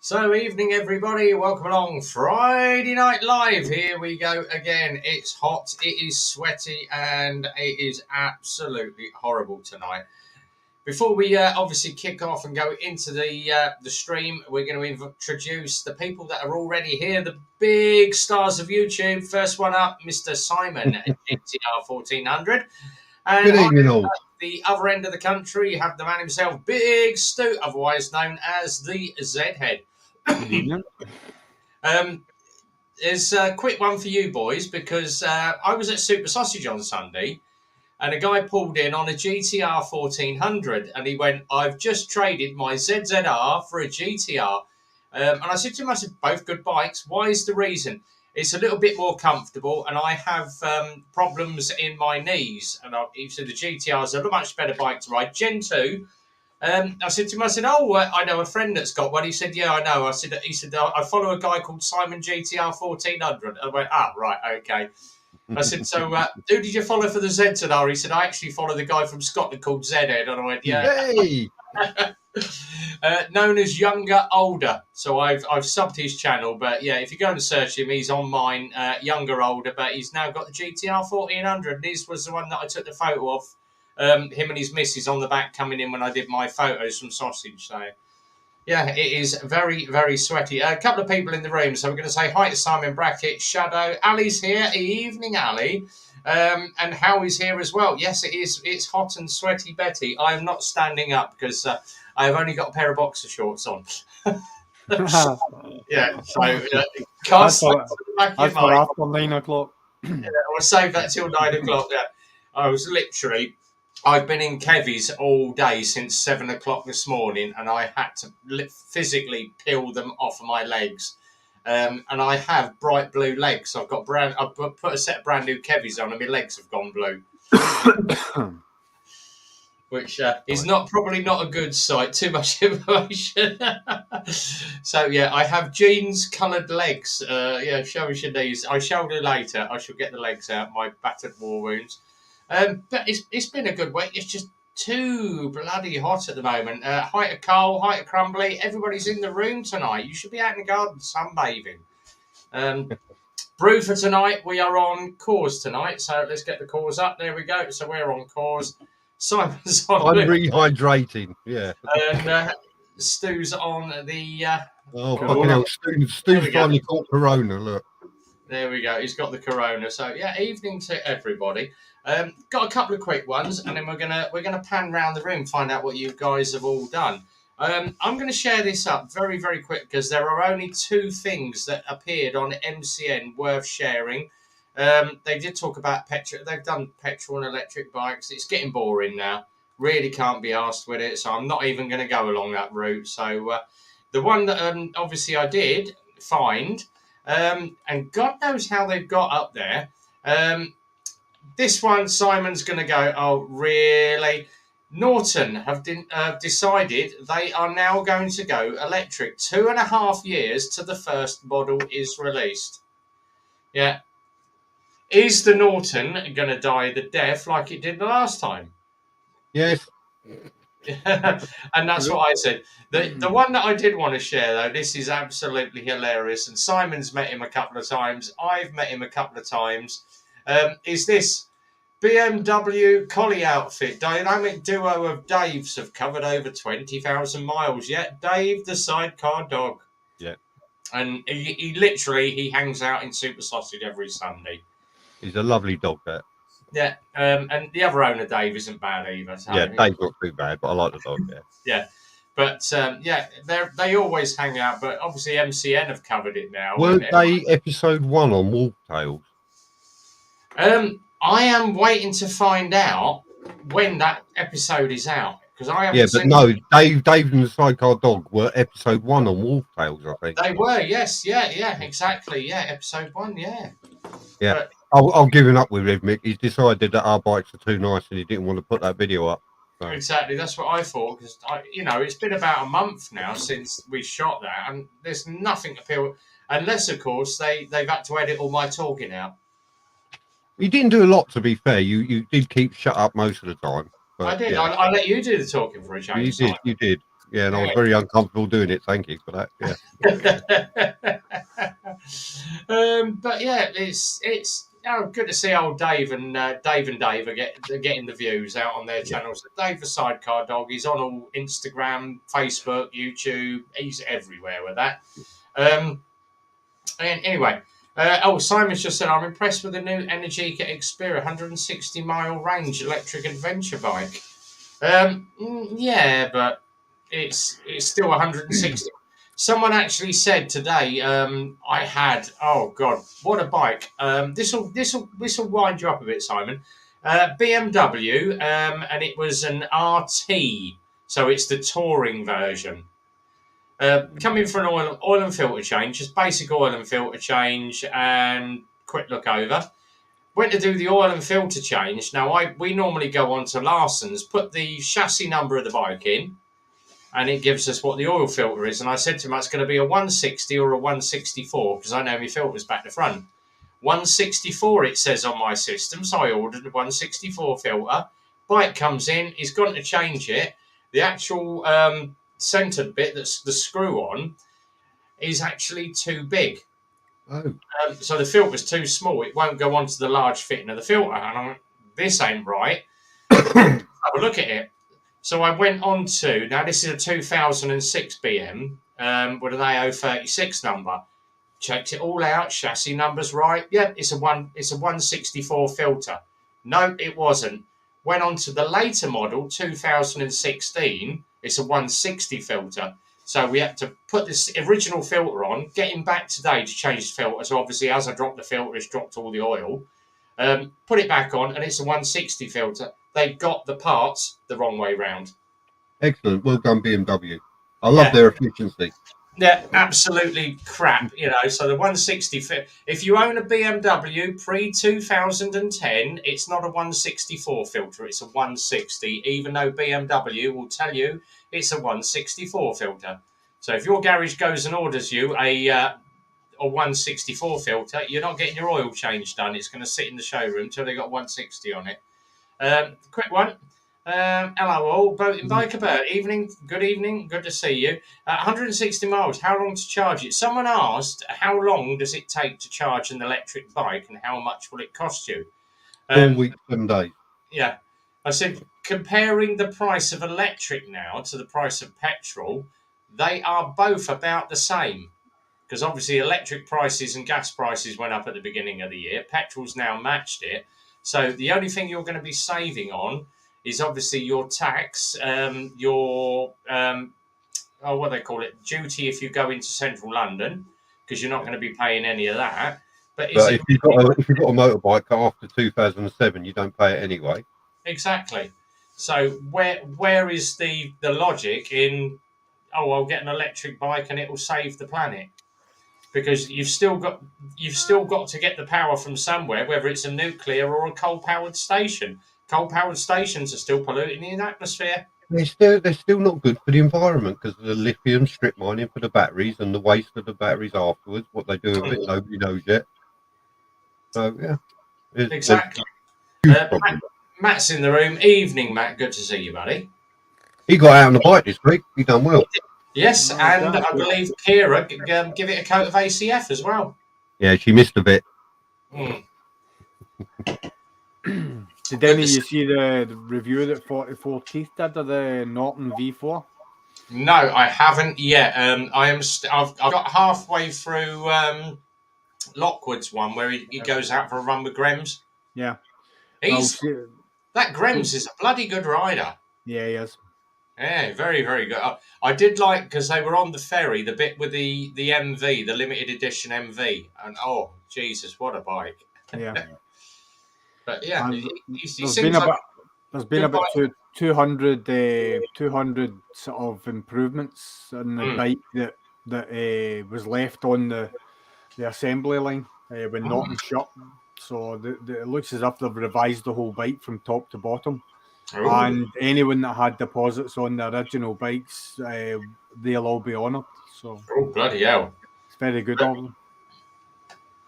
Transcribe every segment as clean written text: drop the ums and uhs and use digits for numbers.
So, evening, everybody. Welcome along. Friday Night Live. Here we go again. It's hot, it is sweaty, and it is absolutely horrible tonight. Before we obviously kick off and go into the stream, we're going to introduce the people that are already here, the big stars of YouTube. First one up, Mr. Simon at GTR 1400. And Good evening, all. At the other end of the country, you have the man himself, Big Stu, otherwise known as the Z-Head. Good evening. There's a quick one for you boys because I was at Super Sausage on Sunday and a guy pulled in on a GTR 1400 and he went, I've just traded my ZZR for a GTR. And I said to him, I said, both good bikes. Why is the reason? It's a little bit more comfortable and I have problems in my knees. And he said the GTR is a much better bike to ride. Gen 2. I said to him, I said, I know a friend that's got one. He said, yeah, I know. He said, I follow a guy called Simon GTR 1400. I went, right, okay. I said, so who did you follow for the ZZR? He said, I actually follow the guy from Scotland called Z-Head. And I went, yeah. Hey! Known as Younger Older. So I've subbed his channel. But yeah, if you go and search him, he's on mine, Younger Older. But he's now got the GTR 1400. And this was the one that I took the photo of. Him and his missus on the back coming in when I did my photos from Sausage. So, yeah, it is very, very sweaty. A couple of people in the room. So we're going to say hi to Simon Brackett, Shadow. Ali's here. Evening, Ali. And Howie's here as well. Yes, it is. It's hot and sweaty, Betty. I am not standing up because I have only got a pair of boxer shorts on. Yeah, so can't stand I thought after 9 o'clock. Yeah, I'll save that till 9 o'clock. Yeah, I was literally... I've been in Kevy's all day since 7 o'clock this morning, and I had to physically peel them off of my legs. And I have bright blue legs. I've got I've put a set of brand new Kevy's on, and my legs have gone blue, which is probably not a good sight. Too much information. So yeah, I have jeans coloured legs. Yeah, show us your knees. I shall do later. I shall get the legs out. My battered war wounds. But it's been a good week. It's just too bloody hot at the moment. Height of Cole, height of Crumbly. Everybody's in the room tonight. You should be out in the garden sunbathing. Brew for tonight. We are on Cause tonight. So let's get the Cause up. There we go. So we're on Cause. Simon's on. I'm rehydrating. Yeah. And Stu's on the. Fucking hell. Stu's finally caught Corona. Look. There we go. He's got the Corona. So yeah, evening to everybody. Got a couple of quick ones, and then we're gonna pan round the room, find out what you guys have all done. I'm going to share this up very, very quick because there are only two things that appeared on MCN worth sharing. They did talk about petrol. They've done petrol and electric bikes. It's getting boring now. Really can't be asked with it, so I'm not even going to go along that route. So the one that obviously I did find, and God knows how they've got up there. This one, Simon's going to go, oh, really? Norton have decided they are now going to go electric. 2.5 years to the first model is released. Yeah. Is the Norton going to die the death like it did the last time? Yes. And that's what I said. The one that I did want to share, though, this is absolutely hilarious. And Simon's met him a couple of times. I've met him a couple of times. Is this BMW collie outfit? Dynamic duo of Dave's have covered over 20,000 miles. Yeah, Dave the sidecar dog. Yeah. And he literally hangs out in Super Sausage every Sunday. He's a lovely dog, that. Yeah, and the other owner, Dave, isn't bad either. So yeah, Dave's not too bad, but I like the dog, yeah. Yeah. But, they always hang out, but obviously MCN have covered it now. Weren't they episode 1 on Wolf Tales? I am waiting to find out when that episode is out. Because I haven't seen no, Dave and the sidecar dog were episode 1 on Wolf Tales, I think. They were, yes, yeah, exactly, yeah, episode 1, yeah. Yeah, but I'll give him up with him, Mick. He's decided that our bikes are too nice and he didn't want to put that video up. So. Exactly, that's what I thought, because, it's been about a month now since we shot that, and there's nothing appeal, unless, of course, they've had to edit all my talking out. You didn't do a lot, to be fair. You did keep shut up most of the time. But, I did. Yeah. I let you do the talking for a change. You did. Yeah, and I was very uncomfortable doing it. Thank you for that. Yeah. But yeah, it's good to see old Dave and Dave are getting the views out on their channels. Dave the Sidecar Dog, he's on all Instagram, Facebook, YouTube. He's everywhere with that. And anyway, Simon's just said, I'm impressed with the new Energica Xperia 160-mile range electric adventure bike. Yeah, but it's still 160. Someone actually said today, I had, oh God, what a bike. This will wind you up a bit, Simon. BMW, and it was an RT, so it's the touring version. Coming for an oil and filter change, just basic oil and filter change and quick look over. Went to do the oil and filter change. Now, we normally go on to Larson's, put the chassis number of the bike in, and it gives us what the oil filter is. And I said to him, it's going to be a 160 or a 164, because I know my filter's back to front. 164, it says on my system, so I ordered a 164 filter. Bike comes in, he's gone to change it. The actual centered bit, that's the screw on, is actually too big. Oh. So the filter's too small. It won't go onto the large fitting of the filter. And I'm like, this ain't right. Have a look at it. So I went on to, now this is a 2006 BM with an AO36 number. Checked it all out. Chassis number's right. Yeah, it's a 164 filter. No, it wasn't. Went on to the later model, 2016. It's a 160 filter. So we had to put this original filter on, get him back today to change the filter. So obviously, as I dropped the filter, it's dropped all the oil. Put it back on, and it's a 160 filter. They got the parts the wrong way round. Excellent. Well done, BMW. I love their efficiency. Yeah, absolutely crap, So the 160, if you own a BMW pre-2010, it's not a 164 filter, it's a 160, even though BMW will tell you it's a 164 filter. So if your garage goes and orders you a 164 filter, you're not getting your oil change done. It's going to sit in the showroom until they got 160 on it. Quick one. Hello all, Boat and Biker Bird. Good evening, good to see you. 160 miles, how long to charge it? Someone asked, how long does it take to charge an electric bike and how much will it cost you? 4 weeks, 7 days. Yeah. I said, comparing the price of electric now to the price of petrol, they are both about the same. Because obviously electric prices and gas prices went up at the beginning of the year. Petrol's now matched it. So the only thing you're going to be saving on is obviously your tax, what they call it, duty if you go into central London, because you're not going to be paying any of that. But if you've got a motorbike after 2007, you don't pay it anyway. Exactly. So where is the logic in? Oh, I'll get an electric bike and it will save the planet. Because you've still got to get the power from somewhere, whether it's a nuclear or a coal-powered station. Coal-powered stations are still polluting the atmosphere. They're still not good for the environment because of the lithium strip mining for the batteries and the waste of the batteries afterwards. What they do with it, nobody knows yet. So yeah, exactly. Matt's in the room. Evening, Matt. Good to see you, buddy. He got out on the bike this week. He done well. Yes, and I believe Kira give it a coat of ACF as well. Yeah, she missed a bit. Did any of you see the review that 44 Teeth did of the Norton V4? No, I haven't yet. I've got halfway through Lockwood's one where he goes out for a run with Grems. Yeah, that Grems is a bloody good rider. Yeah, he is. Yeah, very, very good. I did like, because they were on the ferry, the bit with the MV, the limited edition MV, and oh Jesus, what a bike! Yeah. But yeah, there's been about 200 sort of improvements on the bike that was left on the assembly line when Norton shut. So it looks as if they've revised the whole bike from top to bottom. Oh. And anyone that had deposits on the original bikes, they'll all be honoured. So, bloody hell! It's very good of them.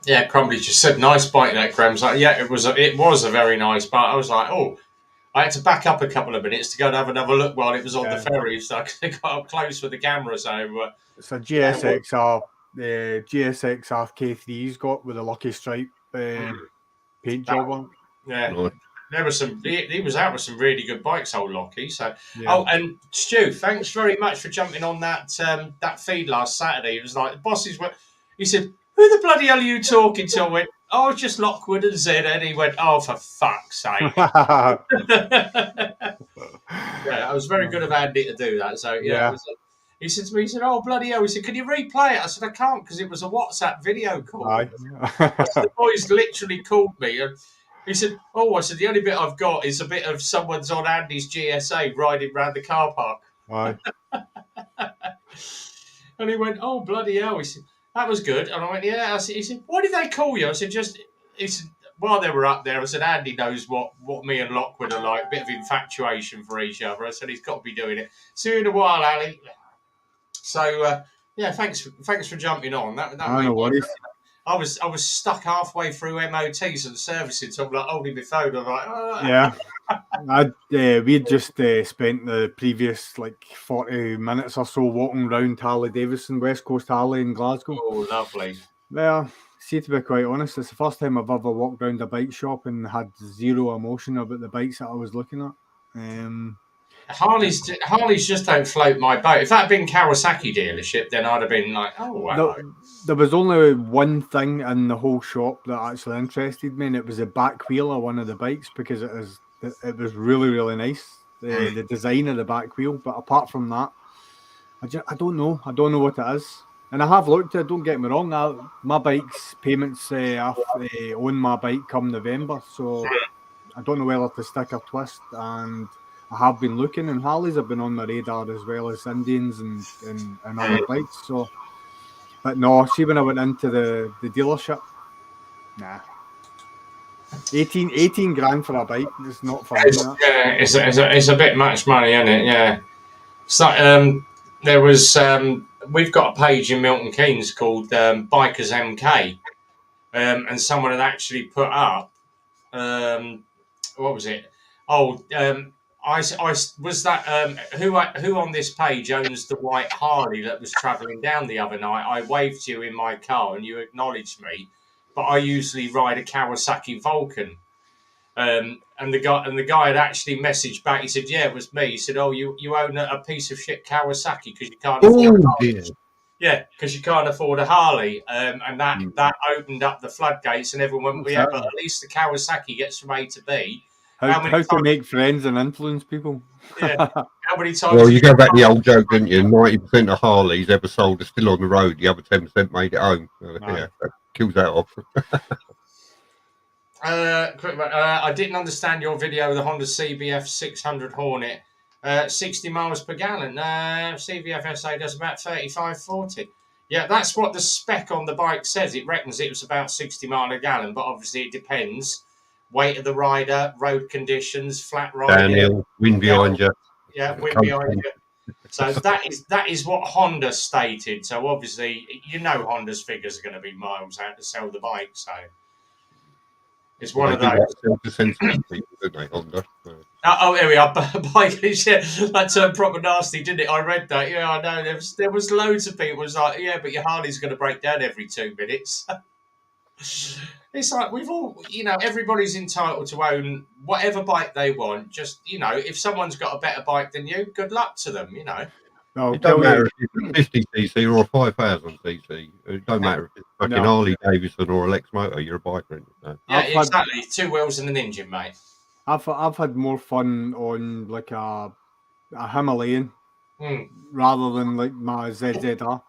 Yeah, Crumbly just said, "Nice bike, that Grams." Like, yeah, it was a very nice bike. I was like, oh, I had to back up a couple of minutes to go and have another look while it was on the Yeah. ferry, so I got up close with the camera. So It's a GSXR, GSXR K3's got with a Lucky Stripe paint job on. yeah, Nice. there was some. He was out with some really good bikes, old Lockie. So, Yeah. oh, and Stu, thanks very much for jumping on that feed last Saturday. He was like, the bosses were. He said, "Who the bloody hell are you talking to?" I went, "Oh, it's just Lockwood and Zed." And he went, "Oh, for fuck's sake!" Yeah, I was very good of Andy to do that. So yeah. It was, he said to me, he said, "Oh, bloody hell!" He said, "Can you replay it?" I said, "I can't because it was a WhatsApp video call." Aye. The boys literally called me and he said, "Oh," I said, "the only bit I've got is a bit of someone's on Andy's GSA riding around the car park." Aye. And he went, "Oh, bloody hell." He said, "That was good." And I went, "Yeah." He said, "Why did they call you?" I said, he said, while they were up there, I said, "Andy knows what me and Lockwood are like, a bit of infatuation for each other." I said, "He's got to be doing it." See you in a while, Ali. So, yeah, thanks for jumping on. That made No worries. I was stuck halfway through MOTs and servicing, so I'm like holding my phone. I'm like, oh. Yeah. We'd just spent the previous 40 minutes or so walking around Harley Davidson, West Coast Harley in Glasgow. Oh, lovely. Well, see, to be quite honest, it's the first time I've ever walked around a bike shop and had zero emotion about the bikes that I was looking at. Harley's just don't float my boat. If that had been Kawasaki dealership, then I'd have been like, oh wow. There was only one thing in the whole shop that actually interested me, and it was the back wheel of one of the bikes because it was really, really nice. The design of the back wheel, but apart from that, I don't know. I don't know what it is. And I have looked at it, don't get me wrong. My bike's payments, I own my bike come November, so I don't know whether to stick or twist. And I have been looking, and Harleys have been on my radar as well as Indians and other bikes. So, but no, see, when I went into the dealership, nah. 18 grand for a bike is not for me. Yeah, it's a bit much money, isn't it? Yeah. So there was we've got a page in Milton Keynes called Bikers MK, and someone had actually put up what was it? Oh, I was that who on this page owns the white Harley that was travelling down the other night? I waved to you in my car and you acknowledged me, but I usually ride a Kawasaki Vulcan. And the guy had actually messaged back. He said, "Yeah, it was me." He said, "Oh, you own a piece of shit Kawasaki because you can't afford because you can't afford a Harley." And that opened up the floodgates, and everyone went, "Yeah, but at least the Kawasaki gets from A to B." How to make friends and influence people. Yeah. How many times? Well, you go back to the old joke, didn't you? 90% of Harleys ever sold are still on the road. The other 10% made it home. Yeah, that kills that off. I didn't understand your video of the Honda CBF 600 Hornet. 60 miles per gallon. CBF SA does about 35-40. Yeah, that's what the spec on the bike says. It reckons it was about 60 miles a gallon, but obviously it depends. Weight of the rider, road conditions, flat riding. Downhill, wind behind you. Yeah, wind behind you. So that is what Honda stated. So obviously, Honda's figures are going to be miles out to sell the bike. So it's one of those. Honda. Oh, here we are. That turned proper nasty, didn't it? I read that. Yeah, I know. There was loads of people was like, yeah, but your Harley's going to break down every 2 minutes. It's like we've all, everybody's entitled to own whatever bike they want. Just, if someone's got a better bike than you, good luck to them, No, it don't matter if it's a 50cc or a 5,000cc. It don't matter if it's fucking Harley Davidson or a Lex Motor. You're a biker. So. Yeah, exactly. 2 wheels and an engine, mate. I've had more fun on like a Himalayan rather than like my ZZR.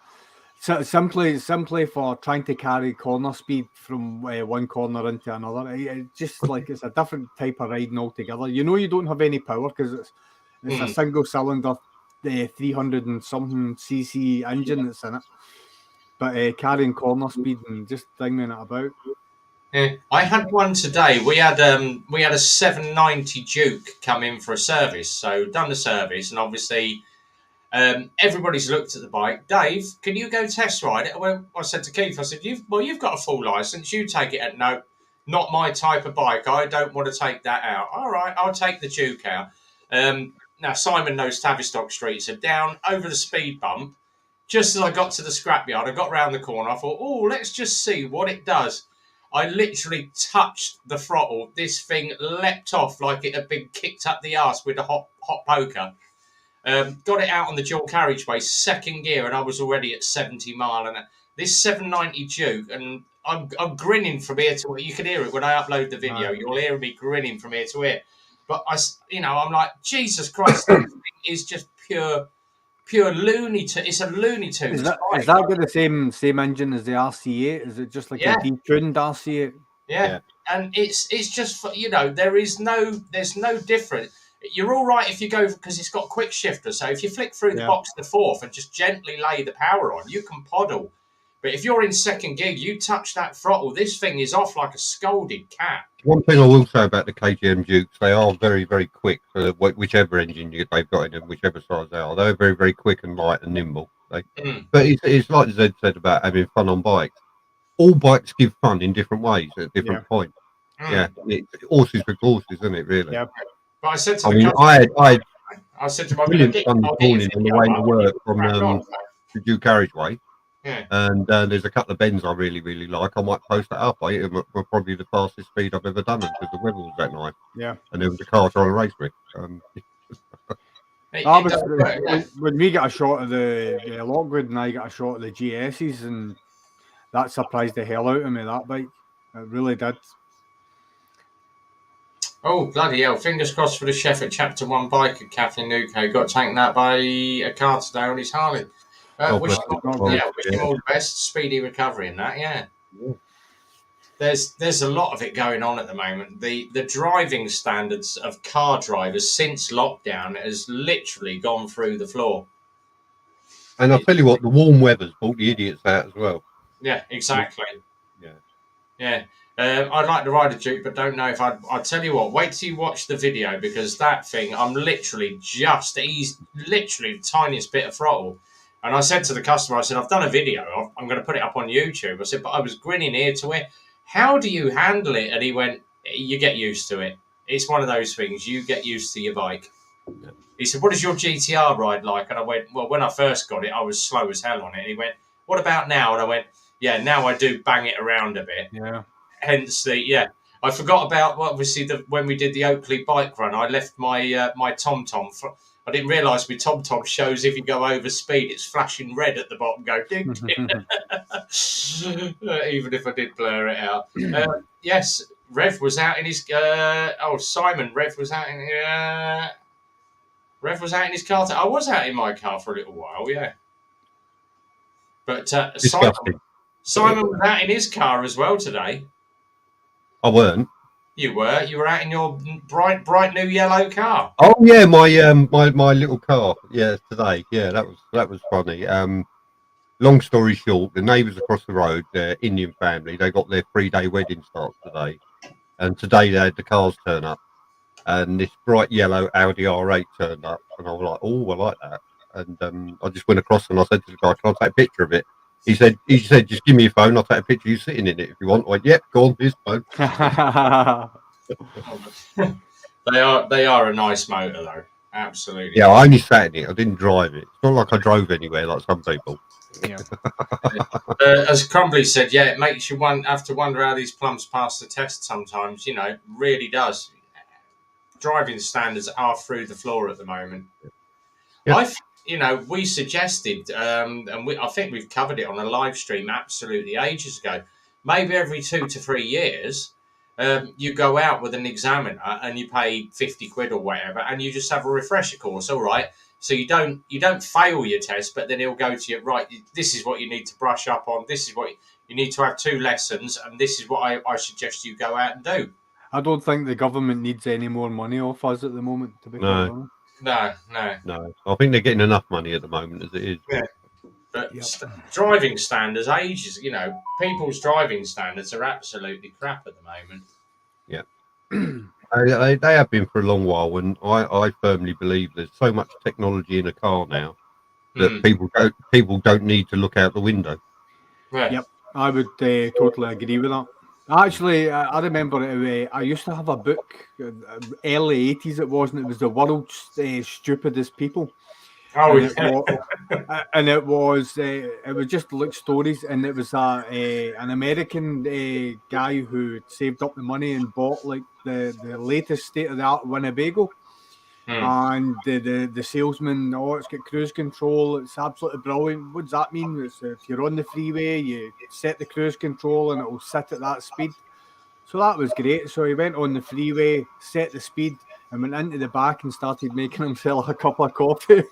So simply for trying to carry corner speed from one corner into another. It's just like it's a different type of riding altogether. You don't have any power because it's a single cylinder, 300 and something cc engine that's in it. But carrying corner speed and just dinging it about. Yeah, I had one today. We had a 790 Duke come in for a service. So done the service, and obviously. Everybody's looked at the bike. Dave, can you go test ride it? I said to Keith, I said, you've got a full license. You take it. No, Not my type of bike. I don't want to take that out. All right, I'll take the Duke out. Now, Simon knows Tavistock Street, so down over the speed bump, just as I got to the scrapyard, I got round the corner, I thought, oh, let's just see what it does. I literally touched the throttle. This thing leapt off like it had been kicked up the arse with a hot poker. Got it out on the dual carriageway, second gear, and I was already at 70 mile an hour. This 790 Duke, and I'm grinning from ear to ear. You can hear it when I upload the video. Right. You'll hear me grinning from ear to ear. But I'm like, Jesus Christ, this thing is just pure looney tune. It's a looney tune. Is that got the same engine as the RC8? Is it just like a detuned RC8? Yeah. And it's just there's no difference. You're all right if you go because it's got quick shifter. So if you flick through the box to fourth and just gently lay the power on, you can poddle. But if you're in second gear, you touch that throttle, this thing is off like a scolded cat. One thing I will say about the KTM Dukes, they are very, very quick. So whichever engine they've got in them, whichever size they are, they're very, very quick and light and nimble. But it's like Zed said about having fun on bikes. All bikes give fun in different ways at different points. Yeah, horses for courses, isn't it? Really. Yeah. But I said to I said to my brilliant fun this morning on the way to work from the dual carriageway. Yeah. And there's a couple of bends I really, really like. I might post that up. I hit them at probably the fastest speed I've ever done them because the weather was that night. Yeah. And there was a car trying to race me. When we got a shot of the Lockwood and I got a shot of the GSs, and that surprised the hell out of me, that bike. It really did. Oh, bloody hell. Fingers crossed for the chef at Chapter 1 bike at Cafe Nuco. Got taken out by a car today on his Harley. Wish him all the best. Speedy recovery in that, yeah. There's a lot of it going on at the moment. The driving standards of car drivers since lockdown has literally gone through the floor. And I'll tell you what, the warm weather's brought the idiots out as well. Yeah, exactly. Yeah. I'd like to ride a Duke, but don't know if I'll tell you what, wait till you watch the video, because that thing, he's literally the tiniest bit of throttle. And I said to the customer, I said, I've done a video. I'm going to put it up on YouTube. I said, but I was grinning ear to ear. How do you handle it? And he went, you get used to it. It's one of those things. You get used to your bike. Yeah. He said, what is your GTR ride like? And I went, well, when I first got it, I was slow as hell on it. And he went, what about now? And I went, yeah, now I do bang it around a bit. Yeah. Hence I forgot about, obviously, when we did the Oakley bike run, I left my my TomTom. I didn't realise my TomTom shows if you go over speed, it's flashing red at the bottom. Go ding. Even if I did blur it out. Yes, Rev was out in his. Simon. Rev was out in. Rev was out in his car. I was out in my car for a little while. Yeah. But Simon was out in his car as well today. I weren't. You were. You were out in your bright new yellow car. Oh yeah, my little car. Yeah, today. Yeah, that was funny. Long story short, the neighbours across the road, their Indian family, they got their 3-day wedding starts today, and today they had the cars turn up, and this bright yellow Audi R8 turned up, and I was like, oh, I like that, and I just went across and I said to the guy, can I take a picture of it? He said, just give me your phone. I'll take a picture of you sitting in it if you want. I went, yep, go on, here's phone. They are a nice motor though. Absolutely. Yeah, I only sat in it. I didn't drive it. It's not like I drove anywhere like some people. Yeah. As Crumbly said, yeah, it makes you have to wonder how these plums pass the test sometimes. Really does. Driving standards are through the floor at the moment. Yeah. We suggested, and I think we've covered it on a live stream absolutely ages ago, maybe every 2 to 3 years, you go out with an examiner and you pay 50 quid or whatever, and you just have a refresher course, all right? So you don't fail your test, but then he'll go to you, right, this is what you need to brush up on, this is what you need to have 2 lessons, and this is what I suggest you go out and do. I don't think the government needs any more money off us at the moment, to be quite honest. No. I think they're getting enough money at the moment as it is. Yeah. But driving standards, people's driving standards are absolutely crap at the moment. Yeah. They have been for a long while, and I firmly believe there's so much technology in a car now that people don't need to look out the window. Yeah. Yep, I would totally agree with that. Actually, I remember I used to have a book, early 80s it was, and it was The World's Stupidest People. Oh, And it yeah. was, it was just like stories, and it was an American guy who had saved up the money and bought like the latest state of the art Winnebago. And the salesman, oh, it's got cruise control. It's absolutely brilliant. What does that mean? It's, if you're on the freeway, you set the cruise control and it will sit at that speed. So that was great. So he went on the freeway, set the speed, and went into the back and started making himself a cup of coffee.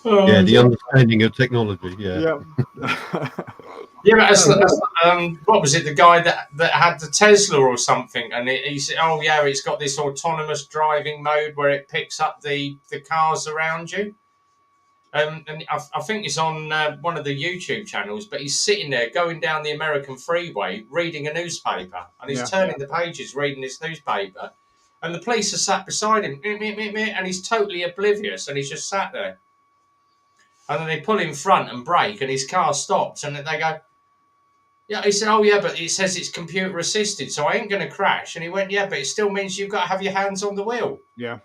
Yeah, the understanding of technology. Yeah. Yeah. Yeah, but what was it? The guy that had the Tesla or something, and he said, "Oh yeah, it's got this autonomous driving mode where it picks up the cars around you." And I think it's on one of the YouTube channels, but he's sitting there going down the American freeway reading a newspaper, and he's turning the pages reading his newspaper, and the police are sat beside him, and he's totally oblivious, and he's just sat there. And then they pull in front and brake, and his car stops, and they go, yeah, he said, oh, yeah, but it says it's computer assisted, so I ain't going to crash. And he went, yeah, but it still means you've got to have your hands on the wheel. Yeah.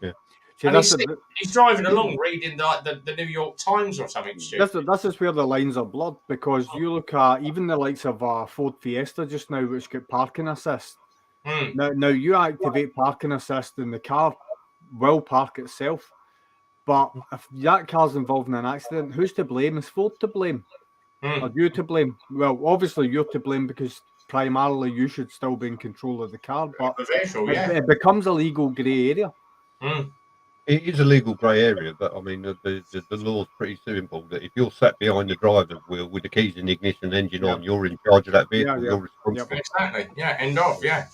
See, and he's driving along reading the New York Times or something stupid. This is where the lines are blurred, because you look at even the likes of a Ford Fiesta just now, which got parking assist. Now you activate parking assist and the car will park itself. But if that car's involved in an accident, who's to blame? Is Ford to blame? Or you to blame? Well, obviously you're to blame because primarily you should still be in control of the car, but it becomes a legal grey area. It is a legal grey area, but I mean the law's pretty simple. That if you're sat behind the driver's wheel with the keys in the ignition, engine on, you're in charge of that vehicle. You're responsible. Exactly. Yeah. End of. Yeah.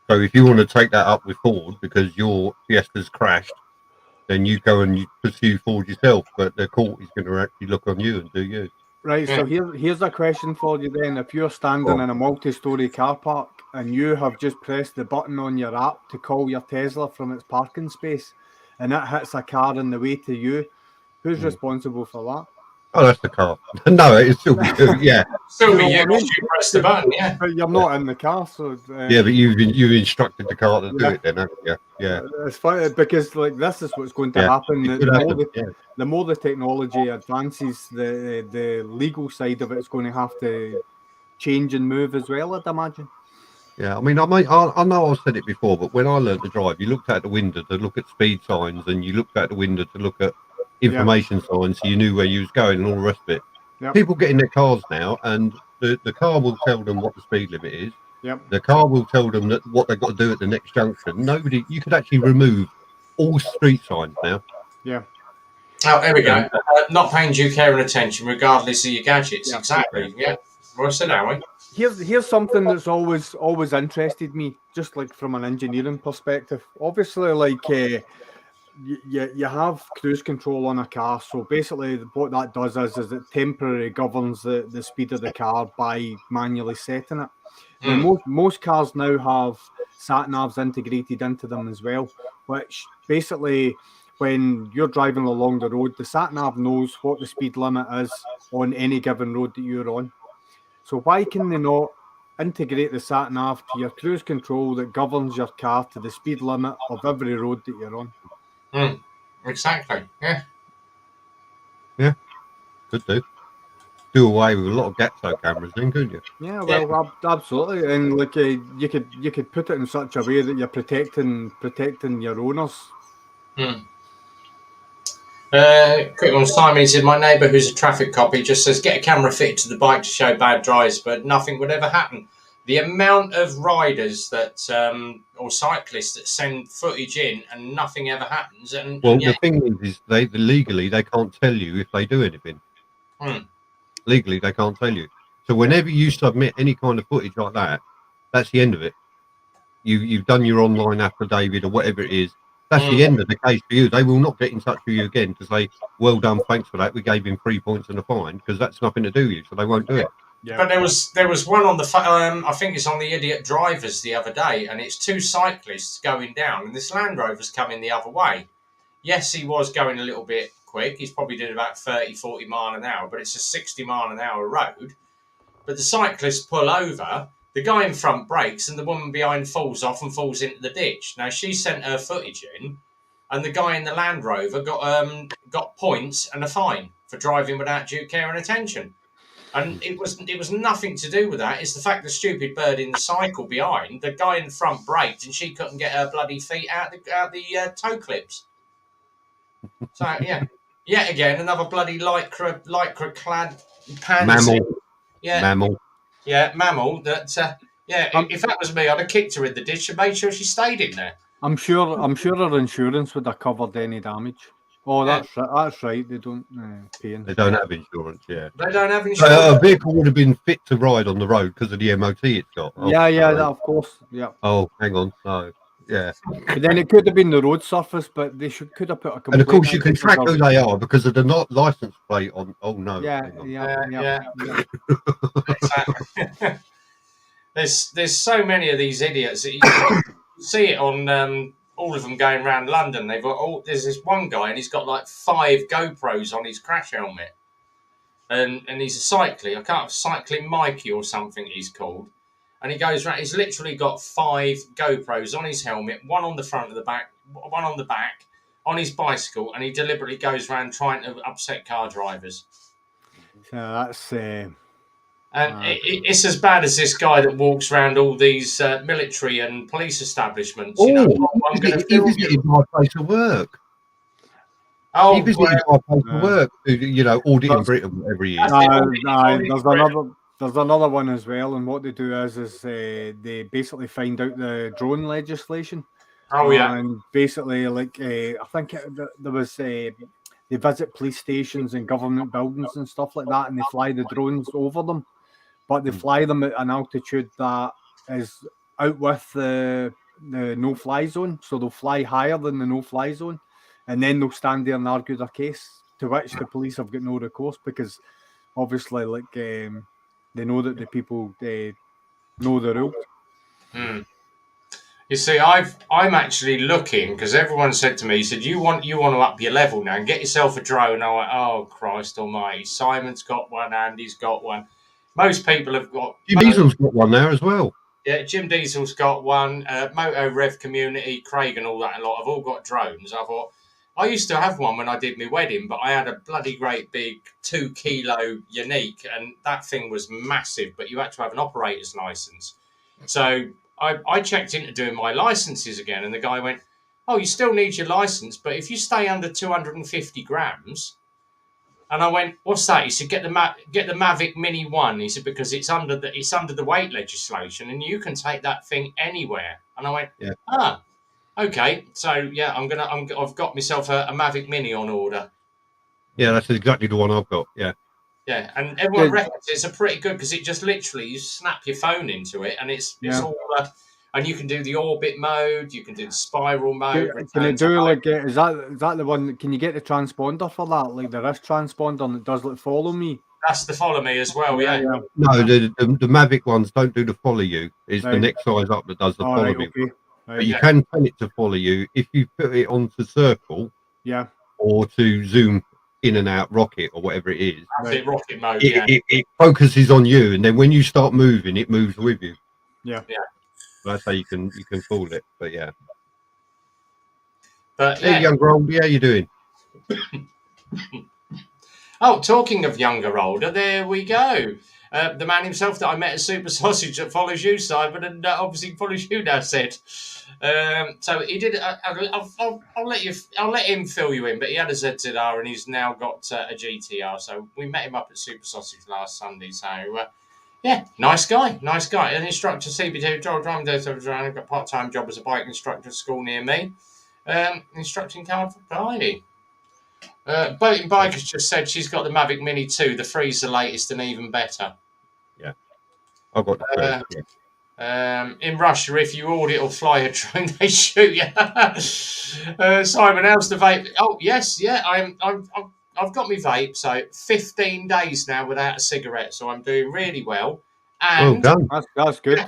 So if you want to take that up with Ford because your Fiesta's crashed, then you go and you pursue Ford yourself, but the court is going to actually look on you and do you. Right, so here's a question for you then. If you're standing in a multi-storey car park and you have just pressed the button on your app to call your Tesla from its parking space and it hits a car on the way to you, who's responsible for that? Oh, that's the car. No, it's still be you. Yeah. Still be you because you press the button, yeah. But you're not in the car, so... yeah, but you've instructed the car to do it then, haven't you? Yeah. It's funny because like this is what's going to happen. The more the technology advances, the legal side of it is going to have to change and move as well, I'd imagine. Yeah, I mean, I know I've said it before, but when I learned to drive, you looked out the window to look at speed signs and you looked out the window to look at information signs, so you knew where you was going and all the rest of it. People get in their cars now and the car will tell them what the speed limit is. The car will tell them that what they've got to do at the next junction. You could actually remove all street signs now. Yeah. Oh, there we go. Not paying due care and attention regardless of your gadgets. Exactly. Yeah. Well said, are we? Here's something that's always interested me, just like from an engineering perspective. Obviously, like you have cruise control on a car, so basically what that does is it temporarily governs the speed of the car by manually setting it. Now, most cars now have sat navs integrated into them as well, which basically when you're driving along the road, the sat nav knows what the speed limit is on any given road that you're on. So why can they not integrate the sat nav to your cruise control that governs your car to the speed limit of every road that you're on? Exactly. Yeah. Yeah. Could do away with a lot of Gatso cameras, then, couldn't you? Yeah, well, absolutely. And like you could put it in such a way that you're protecting your owners. Quick one, Simon said, my neighbour who's a traffic cop, he just says, get a camera fitted to the bike to show bad drives, but nothing would ever happen. The amount of riders that or cyclists that send footage in and nothing ever happens. The thing is they legally they can't tell you if they do anything. Legally they can't tell you. So whenever you submit any kind of footage like that, that's the end of it. You've done your online affidavit or whatever it is. That's the end of the case for you. They will not get in touch with you again to say, well done, thanks for that. We gave him 3 points and a fine, because that's nothing to do with you, so they won't do it. Yeah. But there was one on the I think it's on the Idiot Drivers the other day, and it's two cyclists going down, and this Land Rover's coming the other way. Yes, he was going a little bit quick. He's probably doing about 30, 40 mile an hour, but it's a 60 mile an hour road. but the cyclist pull over, the guy in front brakes, and the woman behind falls off and falls into the ditch. Now, she sent her footage in, and the guy in the Land Rover got points and a fine for driving without due care and attention. And it was nothing to do with that. It's the fact the stupid bird in the cycle behind, the guy in the front braked, and she couldn't get her bloody feet out the toe clips. So yeah, yet again another bloody lycra clad pansy. Mammal. Yeah, Mammal. yeah, mammal. That if that was me, I'd have kicked her in the ditch and made sure she stayed in there. I'm sure her insurance would have covered any damage. Oh, that's right. They don't pay. They don't have insurance, yeah. They don't have So insurance. a vehicle would have been fit to ride on the road because of the MOT it's got. Oh, Yeah, sorry. that, of course. Yeah. Oh, hang on. No, yeah. But then it could have been the road surface, but they could have put a. And of course, you complaint can in track because who they are because of the not license plate on. Oh no. Yeah, hang on. yeah. Exactly. There's so many of these idiots that you see it on all of them going around London. They've got there's this one guy and he's got like 5 GoPros on his crash helmet, and he's a cycling Mikey or something he's called, and he goes around. He's literally got 5 GoPros on his helmet, one on the front of the back, one on the back, on his bicycle, and he deliberately goes around trying to upset car drivers. Yeah, that's. And it's as bad as this guy that walks around all these military and police establishments. You know, I'm going to he film visited you. my place of work. Oh, He visited my place of work. Auditing That's- Britain every year. There's another one as well, and what they do is they basically find out the drone legislation. oh yeah. And basically, like I think there was they visit police stations and government buildings and stuff like that, and they fly the drones over them, but they fly them at an altitude that is out with the no-fly zone, so they'll fly higher than the no-fly zone, and then they'll stand there and argue their case, to which the police have got no recourse because obviously, like they know that the people know the rules. Hmm. You see, I'm actually looking because everyone said to me, he said, you want to up your level now and get yourself a drone. I went, oh Christ Almighty! Simon's got one, Andy's got one. Most people have got. Jim Diesel's got one there as well. Yeah, Jim Diesel's got one. Moto Rev Community, Craig, and all that. A lot have all got drones. I thought I used to have one when I did my wedding, but I had a bloody great big 2 kilo Unique, and that thing was massive. But you had to have an operator's license. So I checked into doing my licenses again, and the guy went, "Oh, you still need your license, but if you stay under 250 grams." And I went, "What's that?" He said, "Get the Mavic Mini 1." He said, "Because it's under the weight legislation, and you can take that thing anywhere." And I went, Yeah. "Ah, okay." So yeah, I've got myself a Mavic Mini on order. Yeah, that's exactly the one I've got. Yeah. Yeah, and everyone reckons it's a pretty good because it just literally you snap your phone into it, and it's all. And you can do the orbit mode, you can do the spiral mode. Can it do like is that the one? Can you get the transponder for that? Like the wrist transponder that does like follow me? That's the follow me as well. Yeah. No, the Mavic ones don't do the follow you. It's the Right. next size up that does the follow me. Okay. But you can tell it to follow you if you put it onto circle Yeah. or to zoom in and out rocket or whatever it is. That's it, rocket mode. It focuses on you, and then when you start moving, it moves with you. Yeah. That's how you can fool it. But yeah. But Hey, younger old, how you doing? Oh, talking of younger, older, there we go. The man himself that I met at Super Sausage that follows you, Simon, and obviously follows you now, said. So he did. I'll let him fill you in, but he had a ZZR and he's now got a GTR. So we met him up at Super Sausage last Sunday. So yeah, nice guy. An instructor, CB2, driving there. Got part-time job as a bike instructor at school near me. Instructing card for Friday. Boating Bike has just said she's got the Mavic Mini 2. The 3's the latest and even better. Yeah, I've got the first. In Russia, if you audit or fly a drone, they shoot you. Simon, how's the vape? Oh yes, yeah. I've got my vape. So 15 days now without a cigarette. So I'm doing really well. And Well done. That's good.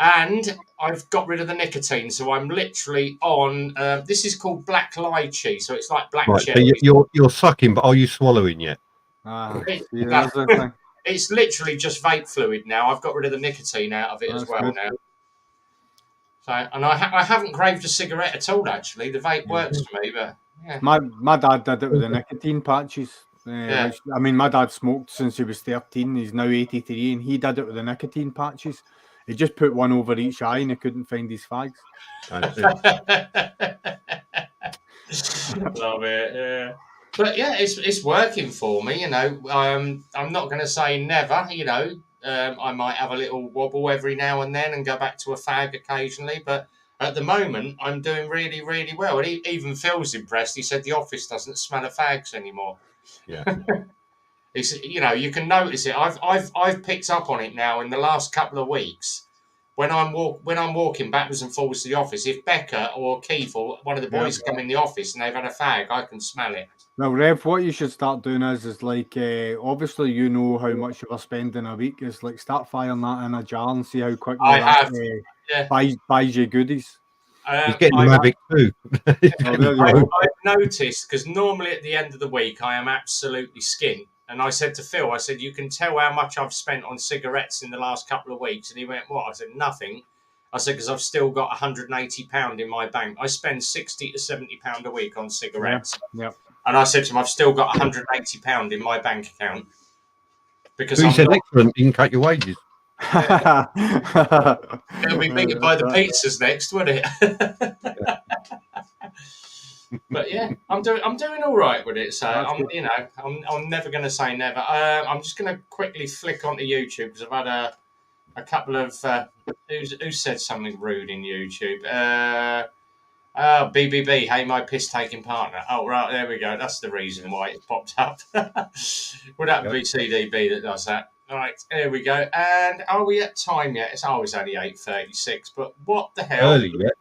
And I've got rid of the nicotine, so I'm literally on. This is called black lychee, so it's like black Right, so cherry. you're sucking, but are you swallowing yet? See, that's the thing. it's literally just vape fluid now. I've got rid of the nicotine out of it as That's well good. now. So, and I haven't craved a cigarette at all. Actually, the vape works for me, but yeah. My dad did it with the nicotine patches. Yeah. Which, I mean, my dad smoked since he was 13. He's now 83, and he did it with the nicotine patches. He just put one over each eye, and he couldn't find his fags. That's it. Love it, yeah. But yeah, it's working for me, you know. I'm not going to say never, you know. I might have a little wobble every now and then and go back to a fag occasionally, but at the moment, I'm doing really, really well. And even Phil's impressed. He said the office doesn't smell of fags anymore. Yeah. It's, you know, you can notice it. I've picked up on it now in the last couple of weeks. When I'm walking backwards and forwards to the office, if Becca or Keith or one of the boys come in the office and they've had a fag, I can smell it. Well, Rev, what you should start doing is like, obviously you know how much you are spending a week. Is like start firing that in a jar and see how quickly I that have, yeah. buys you goodies. He's getting the Mavic too. Oh, there you go. I've noticed, because normally at the end of the week I am absolutely skint. And I said to Phil, I said, you can tell how much I've spent on cigarettes in the last couple of weeks. And he went, what? I said, nothing. I said, because I've still got £180 in my bank. I spend £60 to £70 a week on cigarettes. Yeah. And I said to him, I've still got £180 in my bank account. Because He said, excellent, you can cut your wages. It'll be beaten by the pizzas next, won't it? But yeah, I'm doing all right with it. So I'm never going to say never. I'm just going to quickly flick onto YouTube because I've had a couple of who said something rude in YouTube. BBB, hey, my piss taking partner. Oh right, there we go. That's the reason why it popped up. Would that be CDB that does that? All right, there we go. And are we at time yet? It's always only 8:36. But what the hell? Early yet?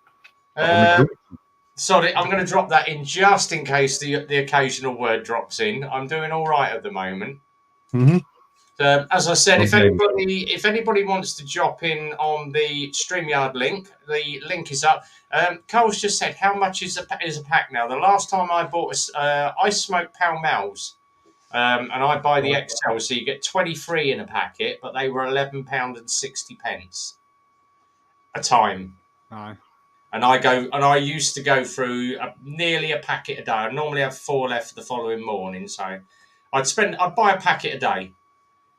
Sorry, I'm going to drop that in just in case the occasional word drops in. I'm doing all right at the moment. Mm-hmm. As I said, if anybody wants to drop in on the StreamYard link, the link is up. Cole's just said, how much is a pack now? The last time I bought, I smoke Pall Malls, and I buy the XL, so you get 23 in a packet, but they were £11.60 a time. Aye. And I used to go through nearly a packet a day. I normally have 4 left the following morning, so I'd buy a packet a day.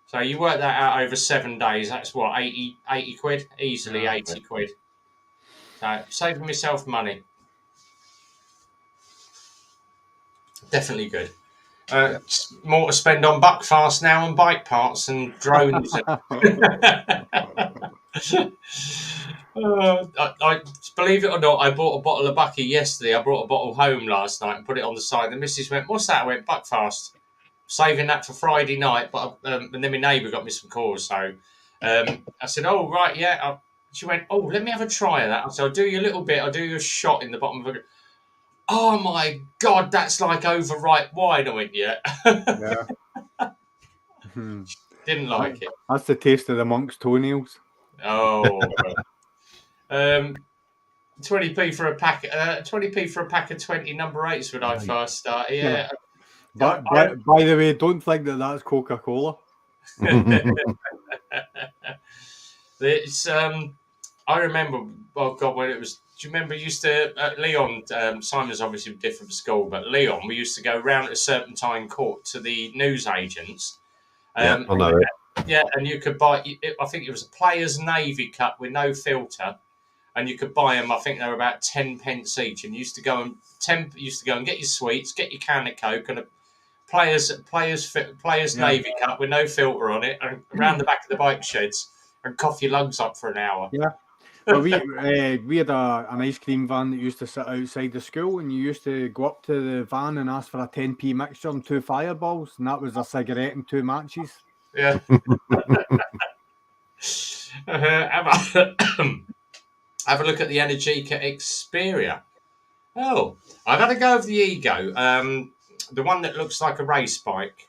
So you work that out over 7 days. That's what, 80 quid? Easily 80 quid. So saving myself money. Definitely good. More to spend on Buckfast now and bike parts and drones. I believe it or not, I bought a bottle of Bucky yesterday. I brought a bottle home last night and put it on the side. The missus went, "What's that?" I went, "Buckfast." Saving that for Friday night, but and then my neighbour got me some cores. So I said, "Oh right, yeah." She went, "Oh, let me have a try of that." I said, "I'll do you a little bit. I'll do you a shot in the bottom of it." Oh my God, that's like overripe wine. I went, "Yeah." Yeah. Didn't like it. That's the taste of the monk's toenails. Oh. 20p for a pack. 20p for a pack of 20 number 8s when I first started. Yeah. But by the way, don't think that that's Coca-Cola. It's I remember. Oh God, when it was. Do you remember? Used to Leon. Simon's obviously different school, but Leon. We used to go round at a certain time court to the news agents. Yeah, I know it. Yeah, and you could buy. I think it was a Players Navy Cup with no filter, and you could buy them. I think they were about 10 pence each. And you used to go and get your sweets, get your can of Coke, and a Players Navy Cup with no filter on it, and around the back of the bike sheds, and cough your lungs up for an hour. Yeah. Well, we had an ice cream van that used to sit outside the school, and you used to go up to the van and ask for a 10p mixture and 2 fireballs, and that was a cigarette and 2 matches. Yeah. Have a look at the Energica Xperia. Oh, I've had a go of the Ego, the one that looks like a race bike.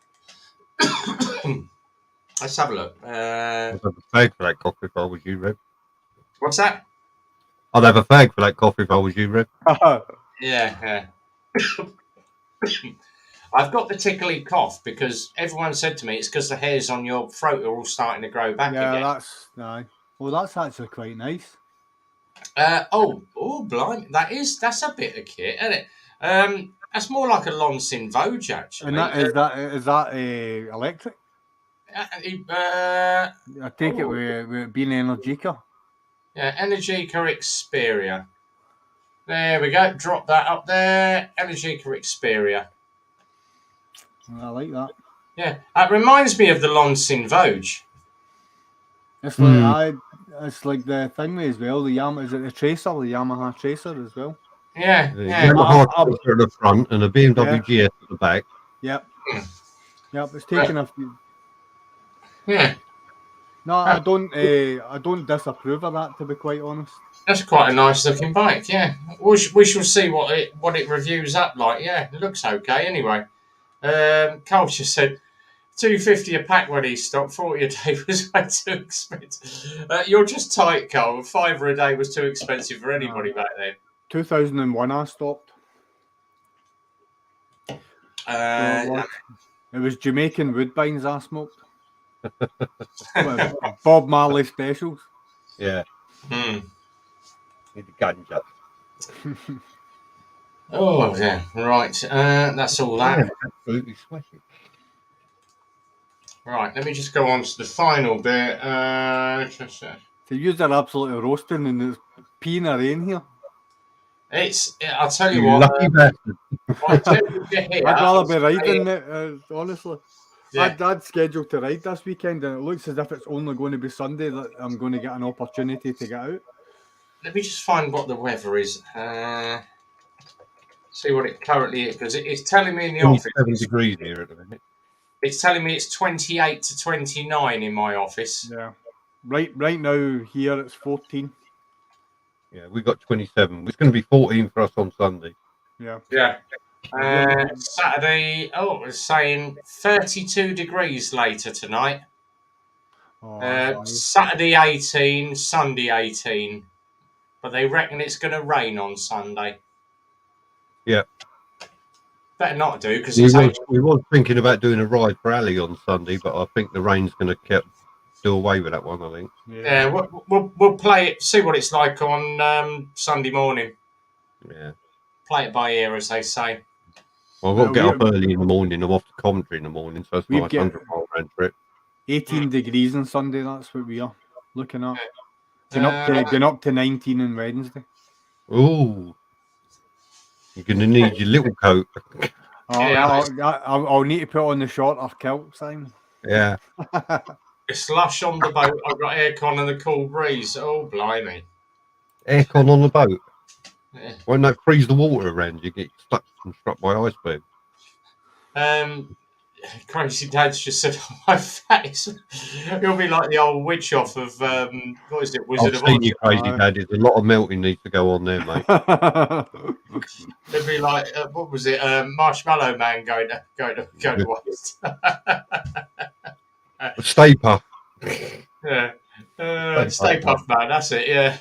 Let's have a look. I'd have a fag for that coffee if I was you, Reb. What's that? I'd have a fag for that coffee if I was you, Reb. Yeah. I've got the tickly cough because everyone said to me it's because the hairs on your throat are all starting to grow back Yeah, again. that's actually quite nice. Blimey, that's a bit of kit, isn't it? That's more like a Lonsin Vogue, actually. And that electric? Uh, I take it with it being Energica. yeah, Energica Xperia. There we go. Drop that up there. Energica Xperia. I like that. Yeah, that reminds me of the Lonsin Vogue. It's like it's like the thing as well. The is it the Tracer, the Yamaha Tracer as well? Yeah, The yeah. Yamaha Tracer at the front and a BMW GS at the back. Yep. Yep. It's taken a few. Yeah. No, I don't disapprove of that, to be quite honest. That's quite a nice looking bike. Yeah, we shall see what it reviews up like. Yeah, it looks okay anyway. Culture said 250 a pack when he stopped. 40 a day was way too expensive. You're just tight, Cole. £5 a day was too expensive for anybody back then. 2001, I stopped. It was Jamaican Woodbines I smoked. Bob Marley specials. Yeah. Need the ganja. Oh yeah, right. That's all that. Yeah, absolutely sweaty. Right, let me just go on to the final bit. To use that absolutely roasting and there's peeing a rain here. I'll tell you what. Lucky bastard. I'd rather be riding it, honestly. Yeah. I'd scheduled to ride this weekend, and it looks as if it's only going to be Sunday that I'm going to get an opportunity to get out. Let me just find what the weather is. See what it currently is, because it's telling me in the office. 7 degrees here at the minute. It's telling me it's 28 to 29 in my office. Yeah. Right now here it's 14. Yeah, we got 27. It's going to be 14 for us on Sunday. Yeah. Yeah. Saturday, it's saying 32 degrees later tonight. Saturday 18, Sunday 18. But they reckon it's going to rain on Sunday. Yeah. Better not do, because we were thinking about doing a ride for Ali on Sunday, but I think the rain's going to do away with that one, I think. Yeah, we'll play it, see what it's like on Sunday morning. Yeah. Play it by ear, as they say. Well, I've got to get up early in the morning. I'm off to Coventry in the morning, so it's a nice 100-mile round trip. 18 degrees on Sunday, that's what we are looking at. Going up to 19 on Wednesday. Ooh. You're going to need your little coat. I'll need to put on the shorter kilt, Simon. Yeah. It's slush on the boat. I've got aircon and the cool breeze. Oh, blimey. Aircon on the boat? Yeah. Won't that freeze the water around you? Get stuck and struck by iceberg. Crazy Dad's just said, oh, my face. You'll be like the old witch off of, what is it, Wizard of Oz? You, Crazy Dad. There's a lot of melting needs to go on there, mate. It'd be like, what was it, Marshmallow Man going to West. Stay Puff. Yeah. Stay Puff Man, that's it, yeah.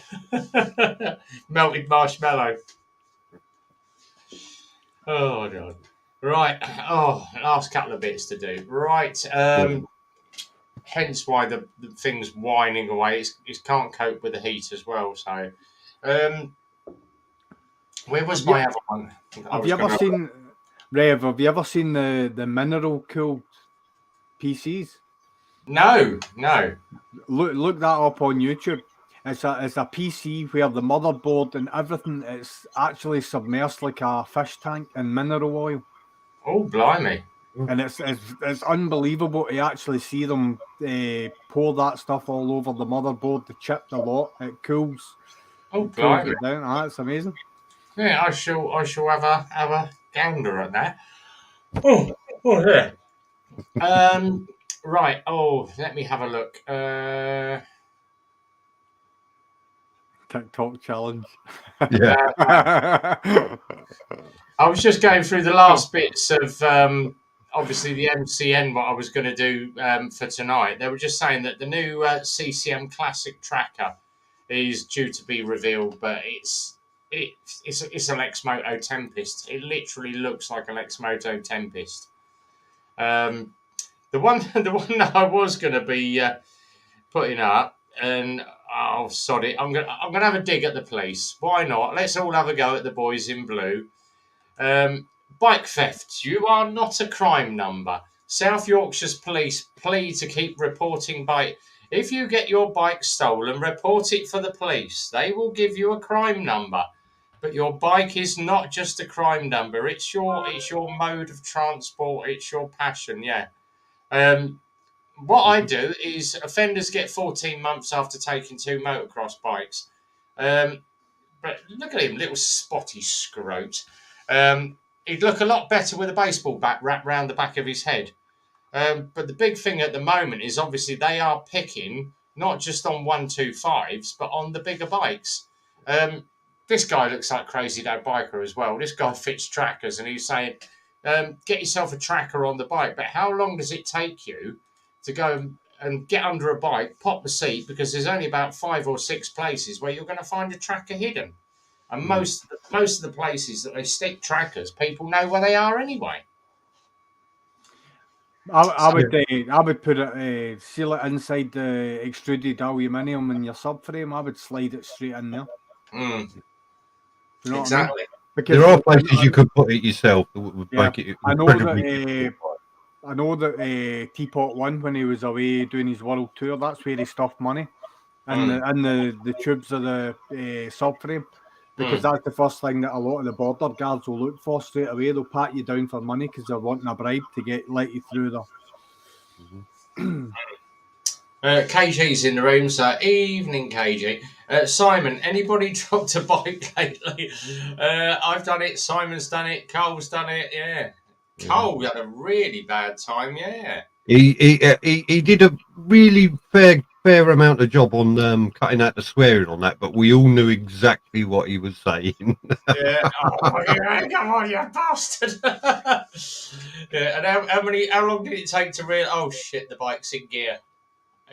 Melted marshmallow. Oh, God. Right. Oh, last couple of bits to do. Right. Hence why the thing's whining away. It can't cope with the heat as well. So, where was my other one? Have you ever seen, Rev? Have you ever seen the mineral cooled PCs? No. Look that up on YouTube. It's a PC where the motherboard and everything is actually submersed like a fish tank in mineral oil. Oh, blimey. And it's unbelievable to actually see them pour that stuff all over the motherboard, the chip, the lot. It cools. Oh, blimey. It down. That's amazing. Yeah, I shall have a gander at that. Oh yeah. Right. Oh, let me have a look. TikTok challenge. Yeah. I was just going through the last bits of obviously the MCN, what I was going to do for tonight. They were just saying that the new CCM Classic tracker is due to be revealed, but it's it's a Lexmoto Tempest. It literally looks like a Lexmoto Tempest. Um, the one the one that I was going to be putting up, and oh sod it, I'm gonna have a dig at the police. Why not? Let's all have a go at the boys in blue. Bike theft. You are not a crime number. South Yorkshire's police plead to keep reporting bike. If you get your bike stolen, report it for the police. They will give you a crime number. But your bike is not just a crime number. It's your mode of transport. It's your passion. Yeah. Um, what I do is offenders get 14 months after taking 2 motocross bikes. Um, but look at him, little spotty scrote. He'd look a lot better with a baseball bat wrapped round the back of his head. But the big thing at the moment is obviously they are picking not just on 125s, but on the bigger bikes. Um, this guy looks like Crazy Dad Biker as well. This guy fits trackers, and he's saying, get yourself a tracker on the bike. But how long does it take you to go and get under a bike, pop the seat, because there's only about 5 or 6 places where you're going to find a tracker hidden. And most of the places that they stick trackers, people know where they are anyway. I would put it, seal it inside the extruded aluminium in your subframe. I would slide it straight in there. Mm. You know Exactly. what I mean? Because There are places you could put it yourself that would Yeah, make it I know incredibly that, difficult. I know that Teapot One, when he was away doing his world tour, that's where he stuffed money in the tubes of the subframe, because that's the first thing that a lot of the border guards will look for straight away. They'll pat you down for money because they're wanting a bribe to let you through KG's in the room, so evening KG. Simon, anybody dropped a bike lately? I've done it, Simon's done it, Cole's done it, yeah. Cole had a really bad time, yeah. He did a really fair amount of job on cutting out the swearing on that, but we all knew exactly what he was saying. Yeah. Oh, yeah, come on, you bastard. Yeah, and how long did it take to realize, oh shit, the bike's in gear?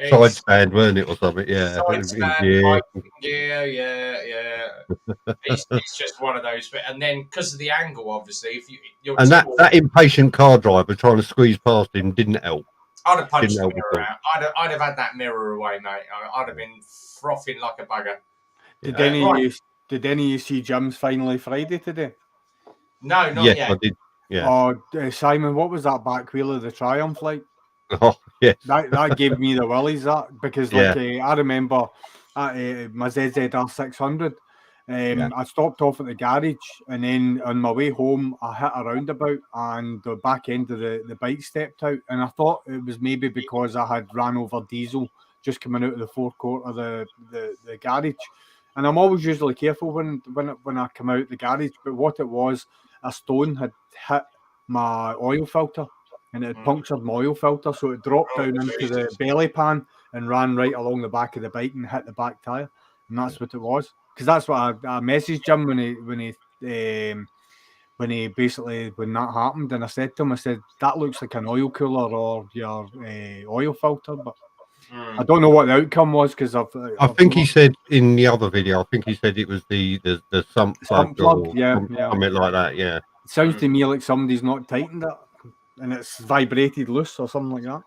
Side stand, weren't it, or something? Yeah. Side stand, bike in gear, yeah. It's just one of those. And then because of the angle, obviously, if you're And that impatient car driver trying to squeeze past him didn't help. I'd have punched the mirror out. I'd have had that mirror away, mate. I'd have been frothing like a bugger. Did any of you see Jim's finally Friday today? No, not yet. I did. Yeah. Oh, Simon, what was that back wheel of the Triumph like? Oh, yes. That gave me the willies, because I remember at my ZZR 600, I stopped off at the garage, and then on my way home I hit a roundabout and the back end of the bike stepped out, and I thought it was maybe because I had ran over diesel just coming out of the forecourt of the garage. And I'm always usually careful when I come out the garage, but what it was, a stone had hit my oil filter, and it had punctured my oil filter, so it dropped down into the belly pan and ran right along the back of the bike and hit the back tyre, and that's what it was. Because that's what I messaged him when that happened, and I said to him, that looks like an oil cooler or your oil filter, but I don't know what the outcome was, because I think he said in the other video, I think he said it was the sump plug or something like that. Yeah, it sounds to me like somebody's not tightened it and it's vibrated loose or something like that.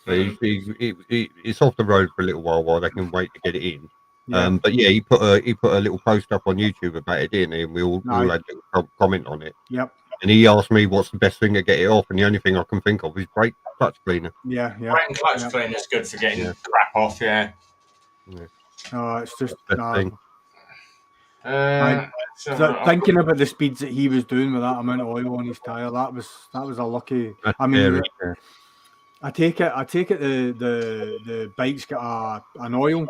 It's off the road for a little while they can wait to get it in. But yeah, he put a little post up on YouTube about it, didn't he? And we all had a comment on it. Yep. And he asked me what's the best thing to get it off, and the only thing I can think of is brake clutch cleaner. Yeah. Brake and clutch cleaner is good for getting crap off. Yeah. It's just thing. Thinking about the speeds that he was doing with that amount of oil on his tyre, that was a lucky. I mean, I take it the bike's got an oil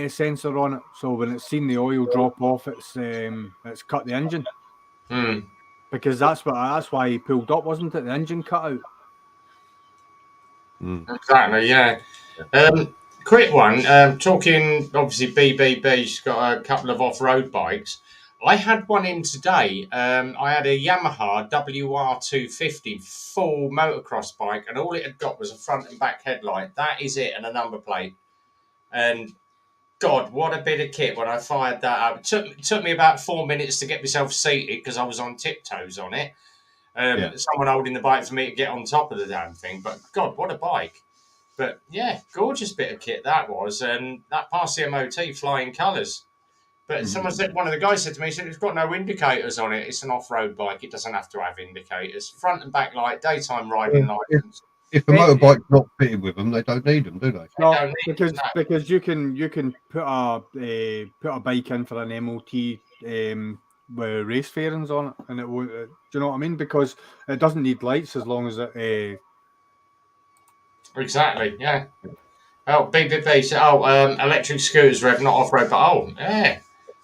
sensor on it, so when it's seen the oil drop off, it's cut the engine. Because that's why he pulled up, wasn't it? The engine cut out. Exactly, yeah. Quick one. Talking, obviously, BBB's got a couple of off-road bikes. I had one in today. I had a Yamaha WR250 full motocross bike, and all it had got was a front and back headlight. That is it, and a number plate. And God, what a bit of kit when I fired that up. It took me about 4 minutes to get myself seated because I was on tiptoes on it. Someone holding the bike for me to get on top of the damn thing. But God, what a bike. But yeah, gorgeous bit of kit that was. And that passed the MOT flying colours. But someone said, one of the guys said to me, he said, it's got no indicators on it. It's an off-road bike. It doesn't have to have indicators. Front and back light, daytime riding lights. If a motorbike's not fitted with them, they don't need them, do they? No, because you can put a bike in for an MOT with race fairings on it, and it won't. Do you know what I mean? Because it doesn't need lights as long as it. Exactly. Yeah. Oh, beep. Oh, electric scooters, Rev, not off-road, but yeah,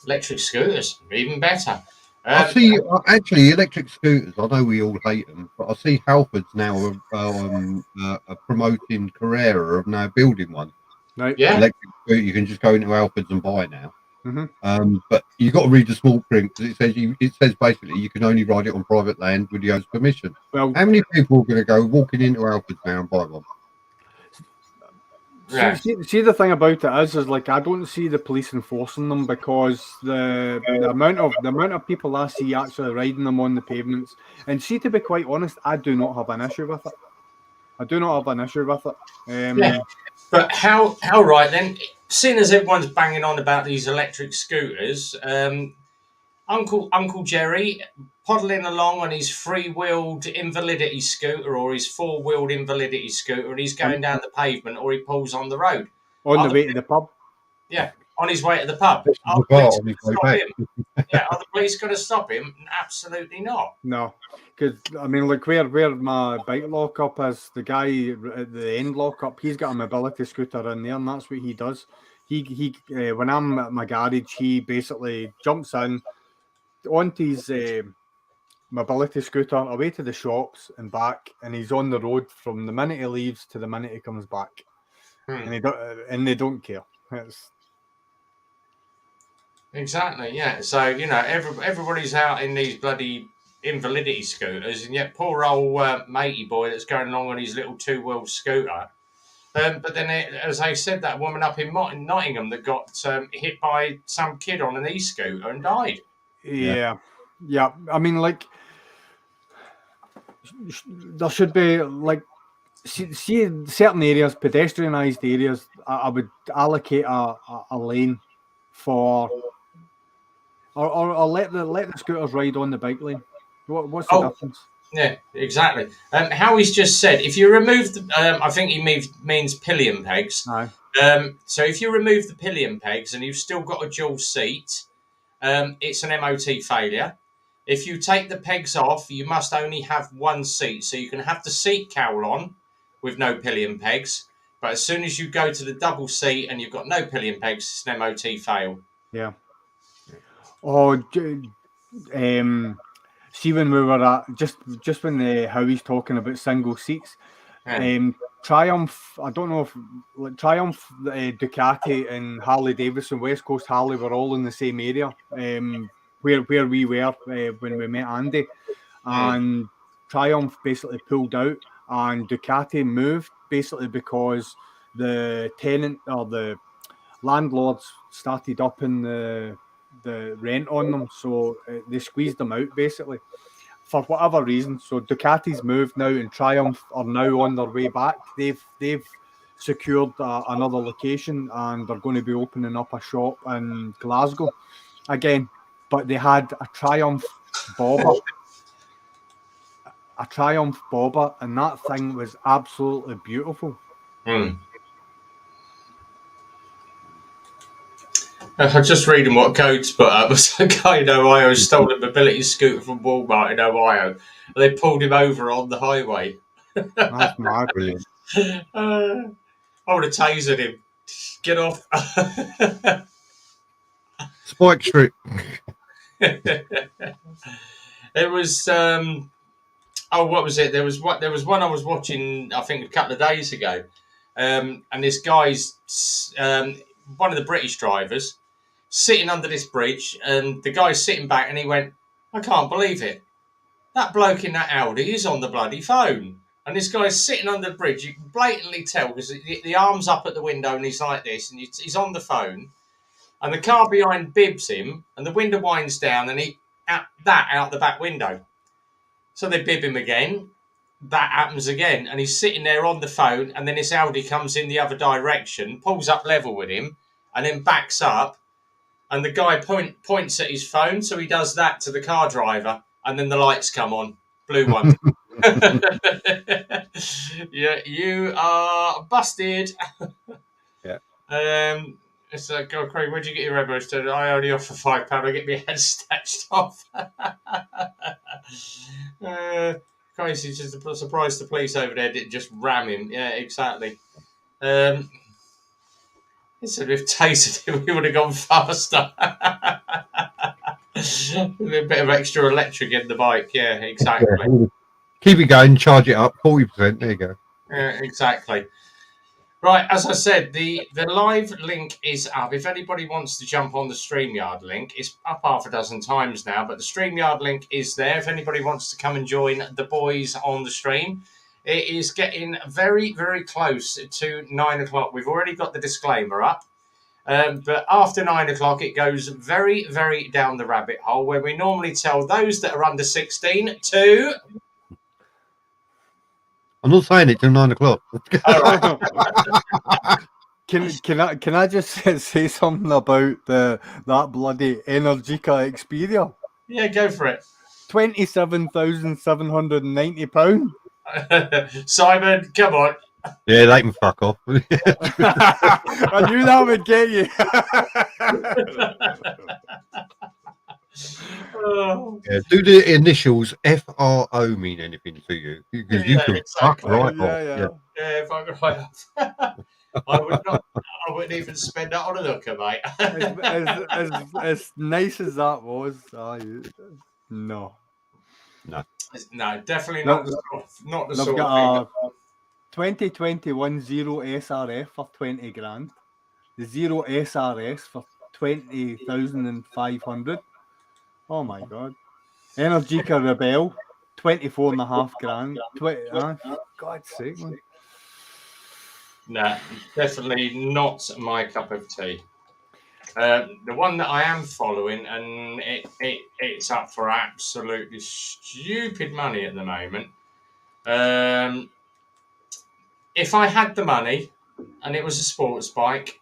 electric scooters, even better. I see, actually, electric scooters, I know we all hate them, but I see Halfords now are promoting Carrera of now building one. Right. Yeah. Electric scooter, you can just go into Halfords and buy now. Mm-hmm. But you've got to read the small print because it says basically you can only ride it on private land with the owner's permission. Well, how many people are going to go walking into Halfords now and buy one? Yeah. See, the thing about it is like I don't see the police enforcing them because the amount of people I see actually riding them on the pavements, and see, to be quite honest, I do not have an issue with it. Yeah. But how right then? Seeing as everyone's banging on about these electric scooters, Uncle Jerry poddling along on his free-wheeled invalidity scooter or his four-wheeled invalidity scooter, and he's going down the pavement or he pulls on the road. On the way to the pub? Yeah, on his way to the pub. Are the police going to stop him? Absolutely not. No, because, I mean, like where my bike lockup is, the guy at the end lockup, he's got a mobility scooter in there, and that's what he does. He when I'm at my garage, he basically jumps in onto his mobility scooter away to the shops and back, and he's on the road from the minute he leaves to the minute he comes back, and they don't care. Exactly, yeah. So everybody's out in these bloody invalidity scooters, and yet poor old matey boy that's going along on his little two-wheel scooter. But then, as I said, that woman up in Nottingham that got hit by some kid on an e-scooter and died. Yeah. I mean, like, there should be, like, see certain areas, pedestrianised areas, I would allocate a lane for, or let the scooters ride on the bike lane. What's the difference? Yeah, exactly. Howie's just said, if you remove the, I think he means pillion pegs. No. So if you remove the pillion pegs and you've still got a dual seat, it's an MOT failure. If you take the pegs off, you must only have one seat. So you can have the seat cowl on with no pillion pegs. But as soon as you go to the double seat and you've got no pillion pegs, it's an MOT fail. Yeah. Oh, see, when we were at just when Howie's talking about single seats, Triumph. I don't know if Triumph, Ducati, and Harley Davidson, West Coast Harley were all in the same area. Where we were when we met Andy, and Triumph basically pulled out, and Ducati moved basically because the tenant or the landlords started upping the rent on them, so they squeezed them out basically for whatever reason. So Ducati's moved now, and Triumph are now on their way back. They've secured another location, and they're going to be opening up a shop in Glasgow again. But they had a Triumph Bobber, and that thing was absolutely beautiful. I'm just reading what Codes put up. Was a guy in Ohio stole a mobility scooter from Walmart in Ohio. And they pulled him over on the highway. That's mad. Brilliant. I would have tasered him. Get off. Spike strip. It was what was it? There was one I was watching, I think, a couple of days ago, and this guy's one of the British drivers sitting under this bridge, and the guy's sitting back, and he went, "I can't believe it. That bloke in that Audi is on the bloody phone." And this guy's sitting under the bridge. You can blatantly tell because the arm's up at the window, and he's like this, and he's on the phone. and the car behind bibs him, and the window winds down, and he out the back window. So they bib him again. That happens again, and he's sitting there on the phone, and then this Audi comes in the other direction, pulls up level with him, and then backs up, and the guy points at his phone, so he does that to the car driver, and then the lights come on, blue one. Yeah, you are busted. Yeah. It's like, God, Craig, where'd you get your elbows to? I only offer £5. I get my head snatched off. Crazy, just surprised the police over there didn't just ram him. Yeah, exactly. Instead of tasered him, we would have gone faster. With a bit of extra electric in the bike. Yeah, exactly. Yeah. Keep it going, charge it up, 40%. There you go. Yeah, exactly. Right, as I said, the live link is up. If anybody wants to jump on the StreamYard link, it's up half a dozen times now, but the StreamYard link is there. If anybody wants to come and join the boys on the stream, it is getting very, very close to 9 o'clock. We've already got the disclaimer up, but after 9 o'clock, it goes very, very down the rabbit hole, where we normally tell those that are under 16 to... I'm not saying it till 9 o'clock. All right. Can I just say something about that bloody Energica Xperia? Yeah, go for it. £27,790. Simon, come on. Yeah, they can fuck off. I knew that would get you. Yeah, do the initials FRO mean anything to you? Because you can fuck exactly. right Yeah. off. Yeah, if I could right off. I wouldn't even spend that on a hooker, mate. As nice as that was, no. No, definitely No, not the They've sort got of a 2021 Zero SRF for 20 grand. The Zero SRS for 20,500. Oh my god. Energica Rebel, 24.5 grand. God's sake, man. No, definitely not my cup of tea. The one that I am following, and it's up for absolutely stupid money at the moment. If I had the money and it was a sports bike,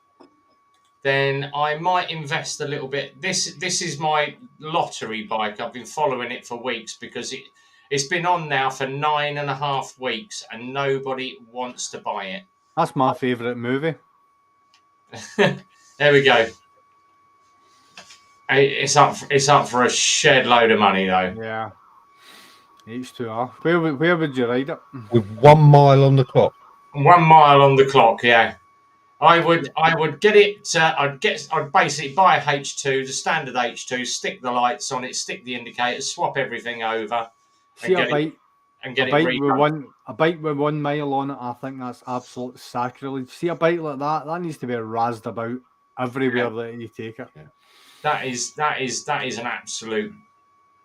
then I might invest a little bit. This is my lottery bike. I've been following it for weeks because it's been on now for 9.5 weeks and nobody wants to buy it. That's my favourite movie. There we go. It's up for a shed load of money though. Yeah. H2R. Where would you ride it? With 1 mile on the clock. 1 mile on the clock, yeah. I would get it. I'd basically buy a H2, the standard H2, stick the lights on it, stick the indicators, swap everything over, See a bike with 1 mile on it. I think that's absolute sacrilege. See a bike like that needs to be razzed about everywhere that you take it. Yeah. That is an absolute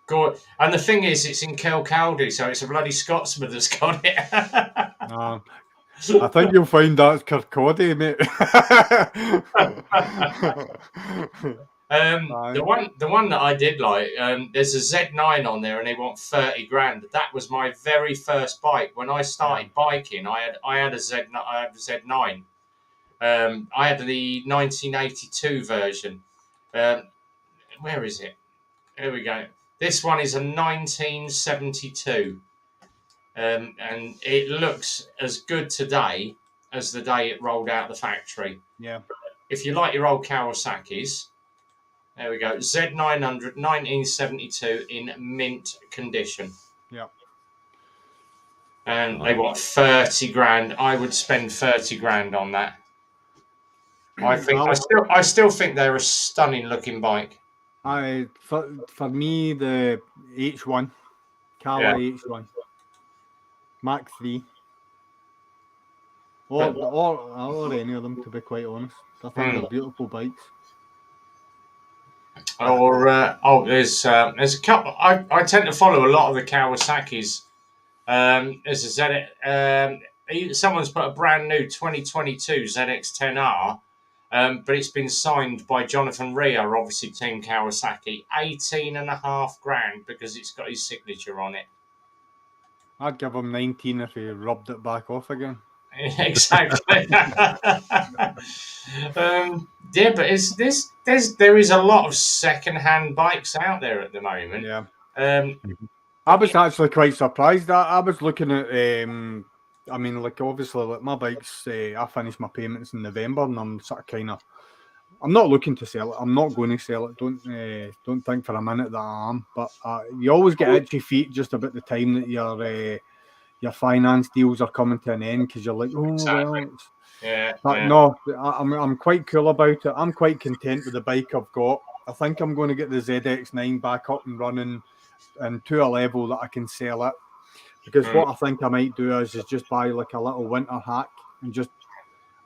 good. And the thing is, it's in Kirkcaldy, so it's a bloody Scotsman that's got it. I think you'll find that's Kirkcaldy, mate. The one that I did like, there's a Z9 on there, and they want 30 grand. That was my very first bike when I started biking. I had a Z9. I had the 1982 version. Where is it? Here we go. This one is a 1972. And it looks as good today as the day it rolled out the factory. Yeah. If you like your old Kawasaki's, there we go. Z900 1972 in mint condition. Yeah. And they want 30 grand. I would spend 30 grand on that. I still think they're a stunning looking bike. For me, the H1, Kawa H1. Mach 3. Or any of them, to be quite honest. I think they're beautiful bikes. There's a couple. I tend to follow a lot of the Kawasaki's. There's a someone's put a brand new 2022 ZX10R But it's been signed by Jonathan Rea, obviously Team Kawasaki, 18.5 grand because it's got his signature on it. I'd give him 19 if he rubbed it back off again. Exactly. Yeah, but there is a lot of second-hand bikes out there at the moment. Yeah. I was actually quite surprised. I was looking at, I mean, like obviously, like my bikes, I finished my payments in November, and I'm sort of kind of, I'm not looking to sell it. I'm not going to sell it. Don't think for a minute that I am. But you always get itchy feet just about the time that your finance deals are coming to an end because you're like, oh exactly. well. Yeah. But no, I'm quite cool about it. I'm quite content with the bike I've got. I think I'm going to get the ZX9 back up and running and to a level that I can sell it. Because what I think I might do is just buy like a little winter hack and just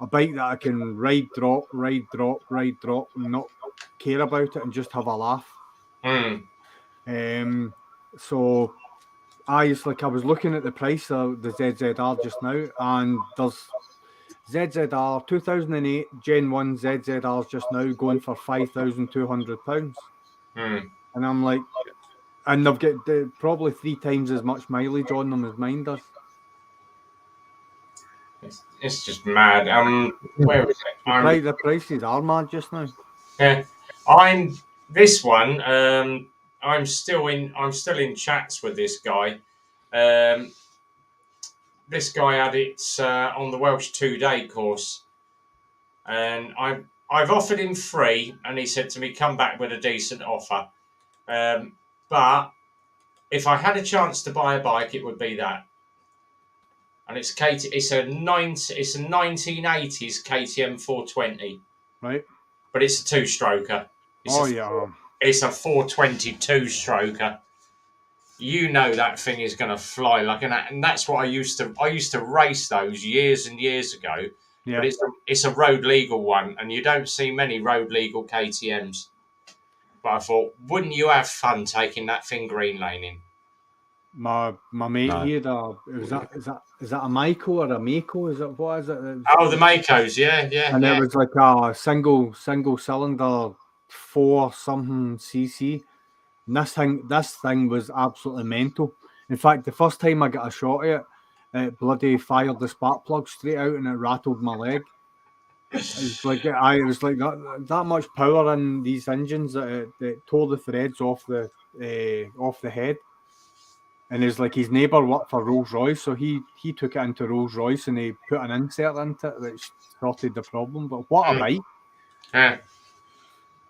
a bike that I can ride, drop, and not care about it and just have a laugh. So I was looking at the price of the ZZR just now, and there's ZZR 2008 Gen 1 ZZRs just now going for £5,200. And I'm like, and they've got probably 3 times as much mileage on them as mine does. It's just mad. Where is it? The prices are mad just now. Yeah, I'm still in chats with this guy. This guy had it on the Welsh 2-day course, and I've offered him 3, and he said to me, "Come back with a decent offer." But if I had a chance to buy a bike, it would be that. And it's a 1980s KTM 420. Right. But it's a 2-stroker. It's a 420 2-stroker. You know that thing is going to fly like an, and that's what I used to race those years and years ago. Yeah. But it's a road legal one, and you don't see many road legal KTMs. But I thought, wouldn't you have fun taking that thing green laning? My mate here, is that a Mako or a Mako? What is it? Oh, the Makos, yeah. And it was like a single cylinder 4-something cc. And this thing was absolutely mental. In fact, the first time I got a shot at it bloody fired the spark plug straight out and it rattled my leg. It was like that much power in these engines that it tore the threads off the head. And it's like his neighbour worked for Rolls Royce, so he took it into Rolls Royce and he put an insert into it that sorted the problem. But what a bike! Yeah,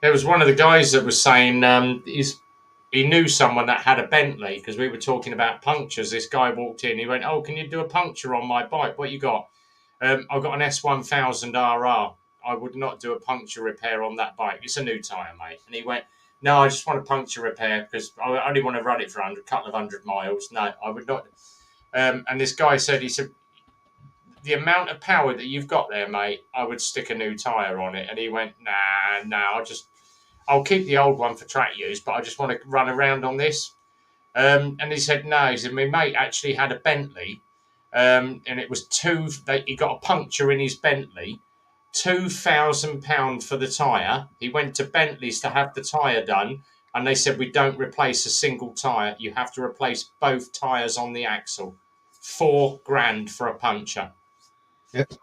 there was one of the guys that was saying he knew someone that had a Bentley because we were talking about punctures. This guy walked in, he went, "Oh, can you do a puncture on my bike? What you got?" I've got an S1000 RR. I would not do a puncture repair on that bike. It's a new tyre, mate. And he went, "No, I just want a puncture repair because I only want to run it for a couple of hundred miles." No, I would not. And this guy said, "The amount of power that you've got there, mate, I would stick a new tyre on it." And he went, "Nah, I'll keep the old one for track use, but I just want to run around on this." And he said, "No," he said, "My mate actually had a Bentley, and it was he got a puncture in his Bentley, £2,000 for the tyre. He went to Bentley's to have the tyre done, and they said, we don't replace a single tyre. You have to replace both tyres on the axle. £4,000 for a puncture." Yep.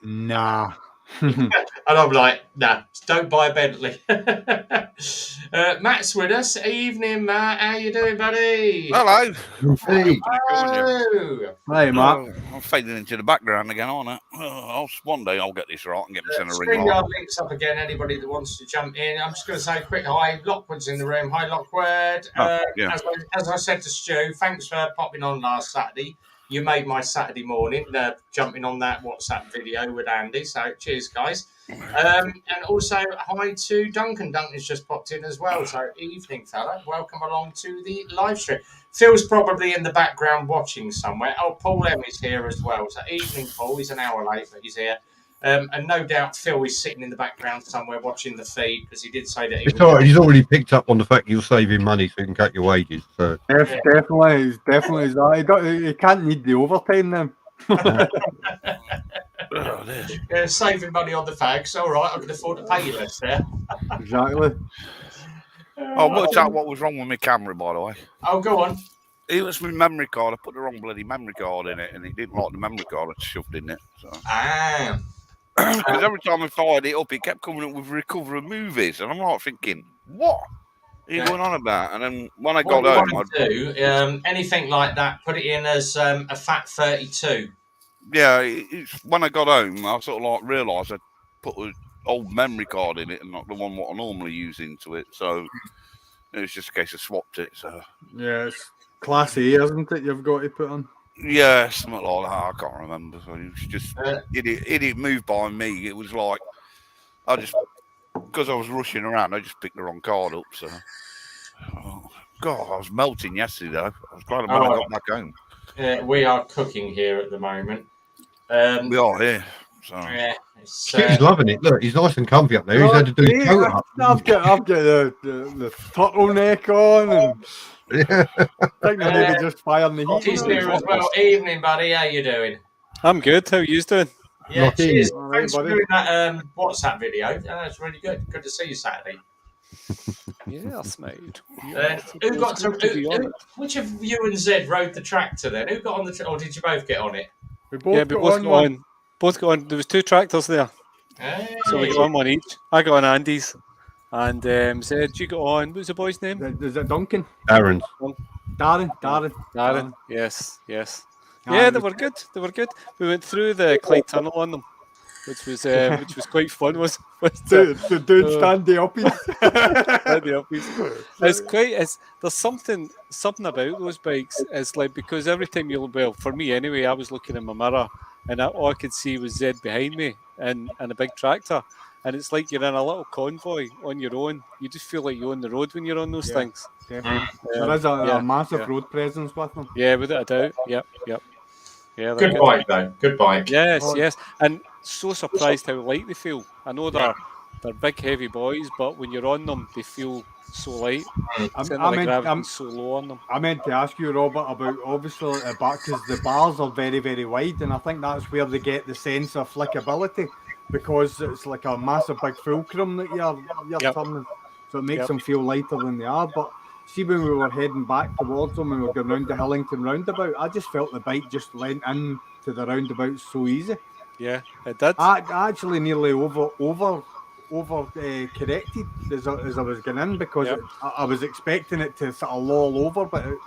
Nah. And I'm like, nah, don't buy a Bentley. Matt's with us. Evening, Matt. How you doing, buddy? Hello. Hey. Hello. Hey, Matt. I'm fading into the background again, aren't I? One day I'll get this right and get my centre ring on. StreamYard links up again. Anybody that wants to jump in. I'm just going to say a quick hi. Lockwood's in the room. Hi, Lockwood. Yeah. As I said to Stu, thanks for popping on last Saturday. You made my Saturday morning, jumping on that WhatsApp video with Andy. So cheers, guys. And also hi to Duncan. Duncan's just popped in as well. So evening, fella. Welcome along to the live stream. Phil's probably in the background watching somewhere. Oh, Paul Emmy's here as well. So evening, Paul. He's an hour late, but he's here. And no doubt Phil is sitting in the background somewhere watching the feed because he did say that it's all right. He's already picked up on the fact you're saving money so you can cut your wages. So. Definitely. He can't need the overtime then. dear. Yeah, saving money on the fags. All right, I can afford to pay you less there. Exactly. I worked out what was wrong with my camera, by the way. Oh, go on. It was my memory card. I put the wrong bloody memory card in it, and it didn't like the memory card I shoved in it. So, Ah. because every time I fired it up, it kept coming up with recover movies, and I'm like thinking, what are you going on about? And then when I What got you home, want to do, anything like that, put it in as a fat 32. when I got home, I sort of like realised I put an old memory card in it and not the one what I normally use into it. So it was just a case of swapped it. So Yeah, it's Class A, isn't it? You've got to put on. yeah, something like that. I can't remember. So it was just it moved by me. It was like because I was rushing around, I just picked the wrong card up. So God, I was melting yesterday though. I was glad when I got back home. We are cooking here at the moment. We are here. So Yeah, Kitty's loving it. Look, he's nice and comfy up there. He's had to do his coat up. I've got the turtleneck on, and Yeah. I think they're maybe just firing the heat. He's here as well. Evening, buddy. How you doing? I'm good. How are you doing? Yeah, Lucky. cheers. All right, Thanks for buddy. doing that WhatsApp video. Yeah, that's really good. Good to see you Saturday. Yes, mate. Who got to? Which of you and Zed rode the tractor then? Who got on the? Or did you both get on it? We both Yeah, but got both on got one. on. Both got on. There was two tractors there, so we got on one each. I got on Andy's, and Zed, you got on. What was the boy's name? Is it Duncan? Aaron's. Darren. Yes. Ah, Yeah, it they was- were good. They were good. We went through the Clyde Tunnel on them, which was quite fun. Was The dude standing up. It's quite. There's something about those bikes. It's like because every time for me anyway, I was looking in my mirror and all I could see was Zed behind me and a big tractor, and it's like you're in a little convoy on your own. You just feel like you're on the road when you're on those Yeah. things. Definitely. There is a massive road presence with them. Yeah, without a doubt. Yep. Yeah, they're Good bike though. Good bike. Yes, and so surprised how light they feel. I know they're big, heavy boys, but when you're on them, they feel so light. Gravity's so low on them. I meant to ask you, Robert, about obviously the back because the bars are very, very wide, and I think that's where they get the sense of flickability because it's like a massive big fulcrum that you're turning, so it makes them feel lighter than they are. But see, when we were heading back towards them and we were going round the Hillington roundabout, I just felt the bike just went in to the roundabout so easy. Yeah, it did. I actually nearly over corrected as I was going in because I was expecting it to sort of loll over, but it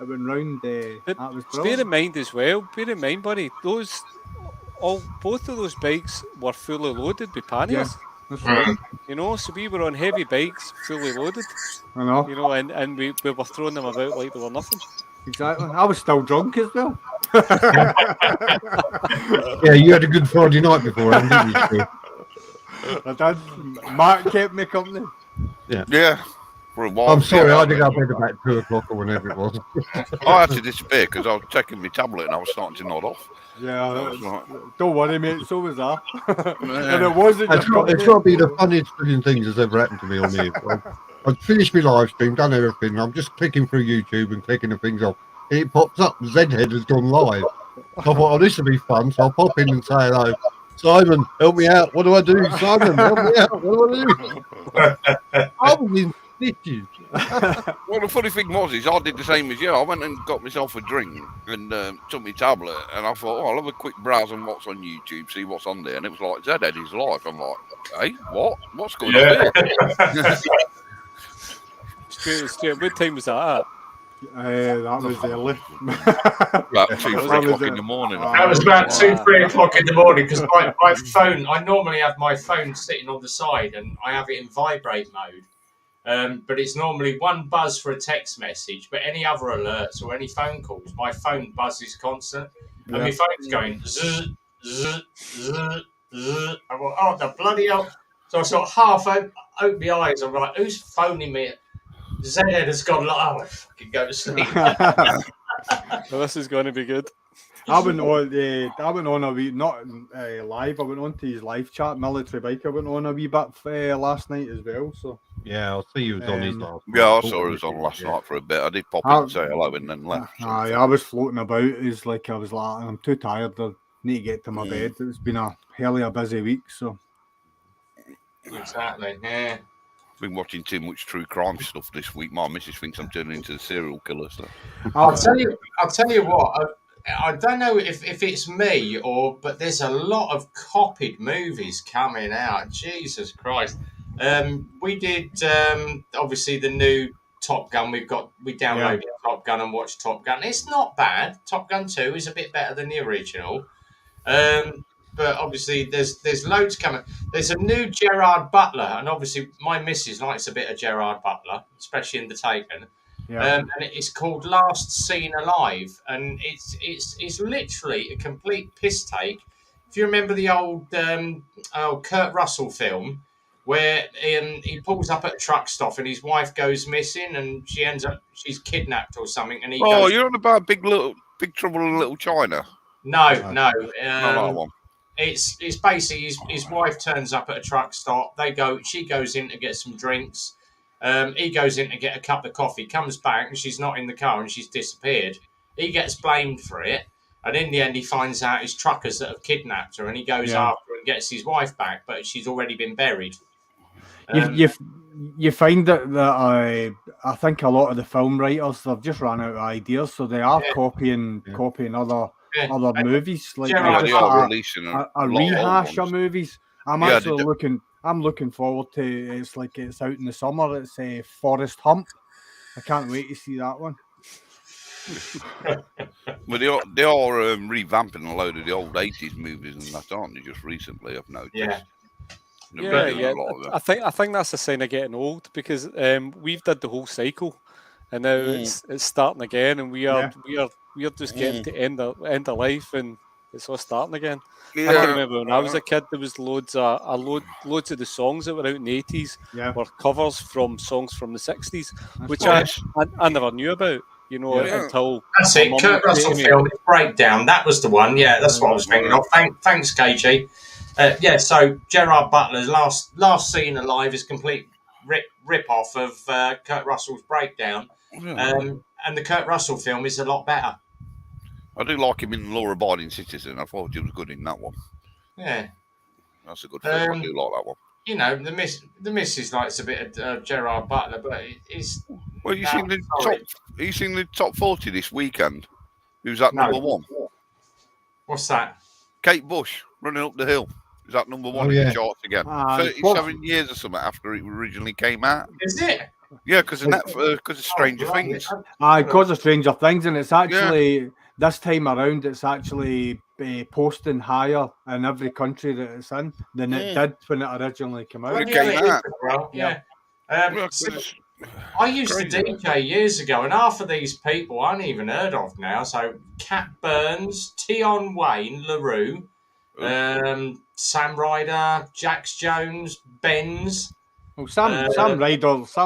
went round. That was Bear brilliant. in mind as well, buddy, both of those bikes were fully loaded with panniers. That's right. You know, so we were on heavy bikes, fully loaded. I know. You know, and we were throwing them about like they were nothing. Exactly. I was still drunk as well. Yeah, you had a good Friday night before, didn't you? I did. Mark kept me company. yeah, for a while. I'm sorry, I did go bed about 2 o'clock or whenever it was. I had to disappear because I was taking my tablet and I was starting to nod off. Yeah, That was right. don't worry, mate. So was I. And it wasn't It's just got to company. be the funniest freaking things that's ever happened to me on here. I've finished my live stream, done everything. I'm just clicking through YouTube and clicking the things off. It pops up, Zedhead has gone live. I thought, oh, this will be fun. So I'll pop in and say hello. Simon, help me out. What do I do? Simon, help me out. What do I do? I was in stitches. Well, the funny thing was, I did the same as you. I went and got myself a drink and took my tablet, and I thought, oh, I'll have a quick browse on what's on YouTube, see what's on there, and it was like Zedhead is live. I'm like, hey, what? What's going on here? Stuart, what time was that at? That was early. About 2, 3 o'clock in the morning. That was about 2, 3 o'clock in the morning because my phone, I normally have my phone sitting on the side and I have it in vibrate mode. But it's normally one buzz for a text message, but any other alerts or any phone calls, my phone buzzes constant. And my phone's going zzz, zzz, zzz, zzz. I'm like, oh, the bloody hell. So I sort of half open my eyes. I'm like, who's phoning me? Zedhead has gone like, oh, I fucking go to sleep. Well, this is going to be good. I went on a wee, not live. I went on to his live chat, Military Bike. I went on a wee bit last night as well. So Yeah, I'll see you was on his last night. Yeah, I saw it was on last night for a bit. I did pop in and say hello and then left. I was floating about. It's like I was like, I'm too tired. need to get to my bed. It's been a hell of a busy week, so. Exactly. Yeah. Been watching too much true crime stuff this week. My missus thinks I'm turning into a serial killer. So. I'll tell you what. I don't know if it's me but there's a lot of copied movies coming out. Jesus Christ. We did obviously the new Top Gun. We downloaded Top Gun and watched Top Gun. It's not bad. Top Gun 2 is a bit better than the original. But obviously there's loads coming. There's a new Gerard Butler, and obviously my missus likes a bit of Gerard Butler, especially in The Taken. Yeah. And it's called Last Seen Alive, and it's literally a complete piss take. If you remember the old Kurt Russell film, where he pulls up at a truck stop and his wife goes missing, and she's kidnapped or something, and he goes. You're on about Big Trouble in Little China. No. Not that one. It's basically his wife turns up at a truck stop. She goes in to get some drinks. He goes in to get a cup of coffee, comes back, and she's not in the car and she's disappeared. He gets blamed for it, and in the end he finds out it's truckers that have kidnapped her, and he goes after her and gets his wife back, but she's already been buried. You find that I think a lot of the film writers, they've just run out of ideas, so they are copying other movies. Like they are releasing a rehash of movies. I'm looking forward to. It's out in the summer. It's a Forrest Hump. I can't wait to see that one. Well, they are revamping a load of the old 80s movies and that, aren't they? Just recently, I've noticed. Yeah. I think that's a sign of getting old, because we've did the whole cycle, and now it's starting again, and we are just getting to end of life, and it's all starting again. I can remember when I was a kid, there was loads of the songs that were out in the 80s were covers from songs from the 60s, which I never knew about. Until that's it. Kurt Russell film Breakdown. That was the one. Yeah, that's what I was thinking of. Thanks, KG. So Gerard Butler's last Seen Alive is complete rip off of Kurt Russell's Breakdown, and the Kurt Russell film is a lot better. I do like him in Law Abiding Citizen. I thought he was good in that one. Yeah, that's a good film. I do like that one. You know, the missus likes a bit of Gerard Butler, but it's. Well, you seen the top 40 this weekend? Who's at number one? What's that? Kate Bush, Running Up the Hill. Is that number one in the charts again? 37 years or something after it originally came out. Is it? Yeah, because of Stranger Things. Because of Stranger Things, and it's actually this time around, it's actually posting higher in every country that it's in than it did when it originally came out. I used to DJ years ago, and half of these people I hadn't even heard of now. So Cat Burns, Tion Wayne, LaRue, Sam Ryder, Jax Jones, Benz. Well, Sam Ryder's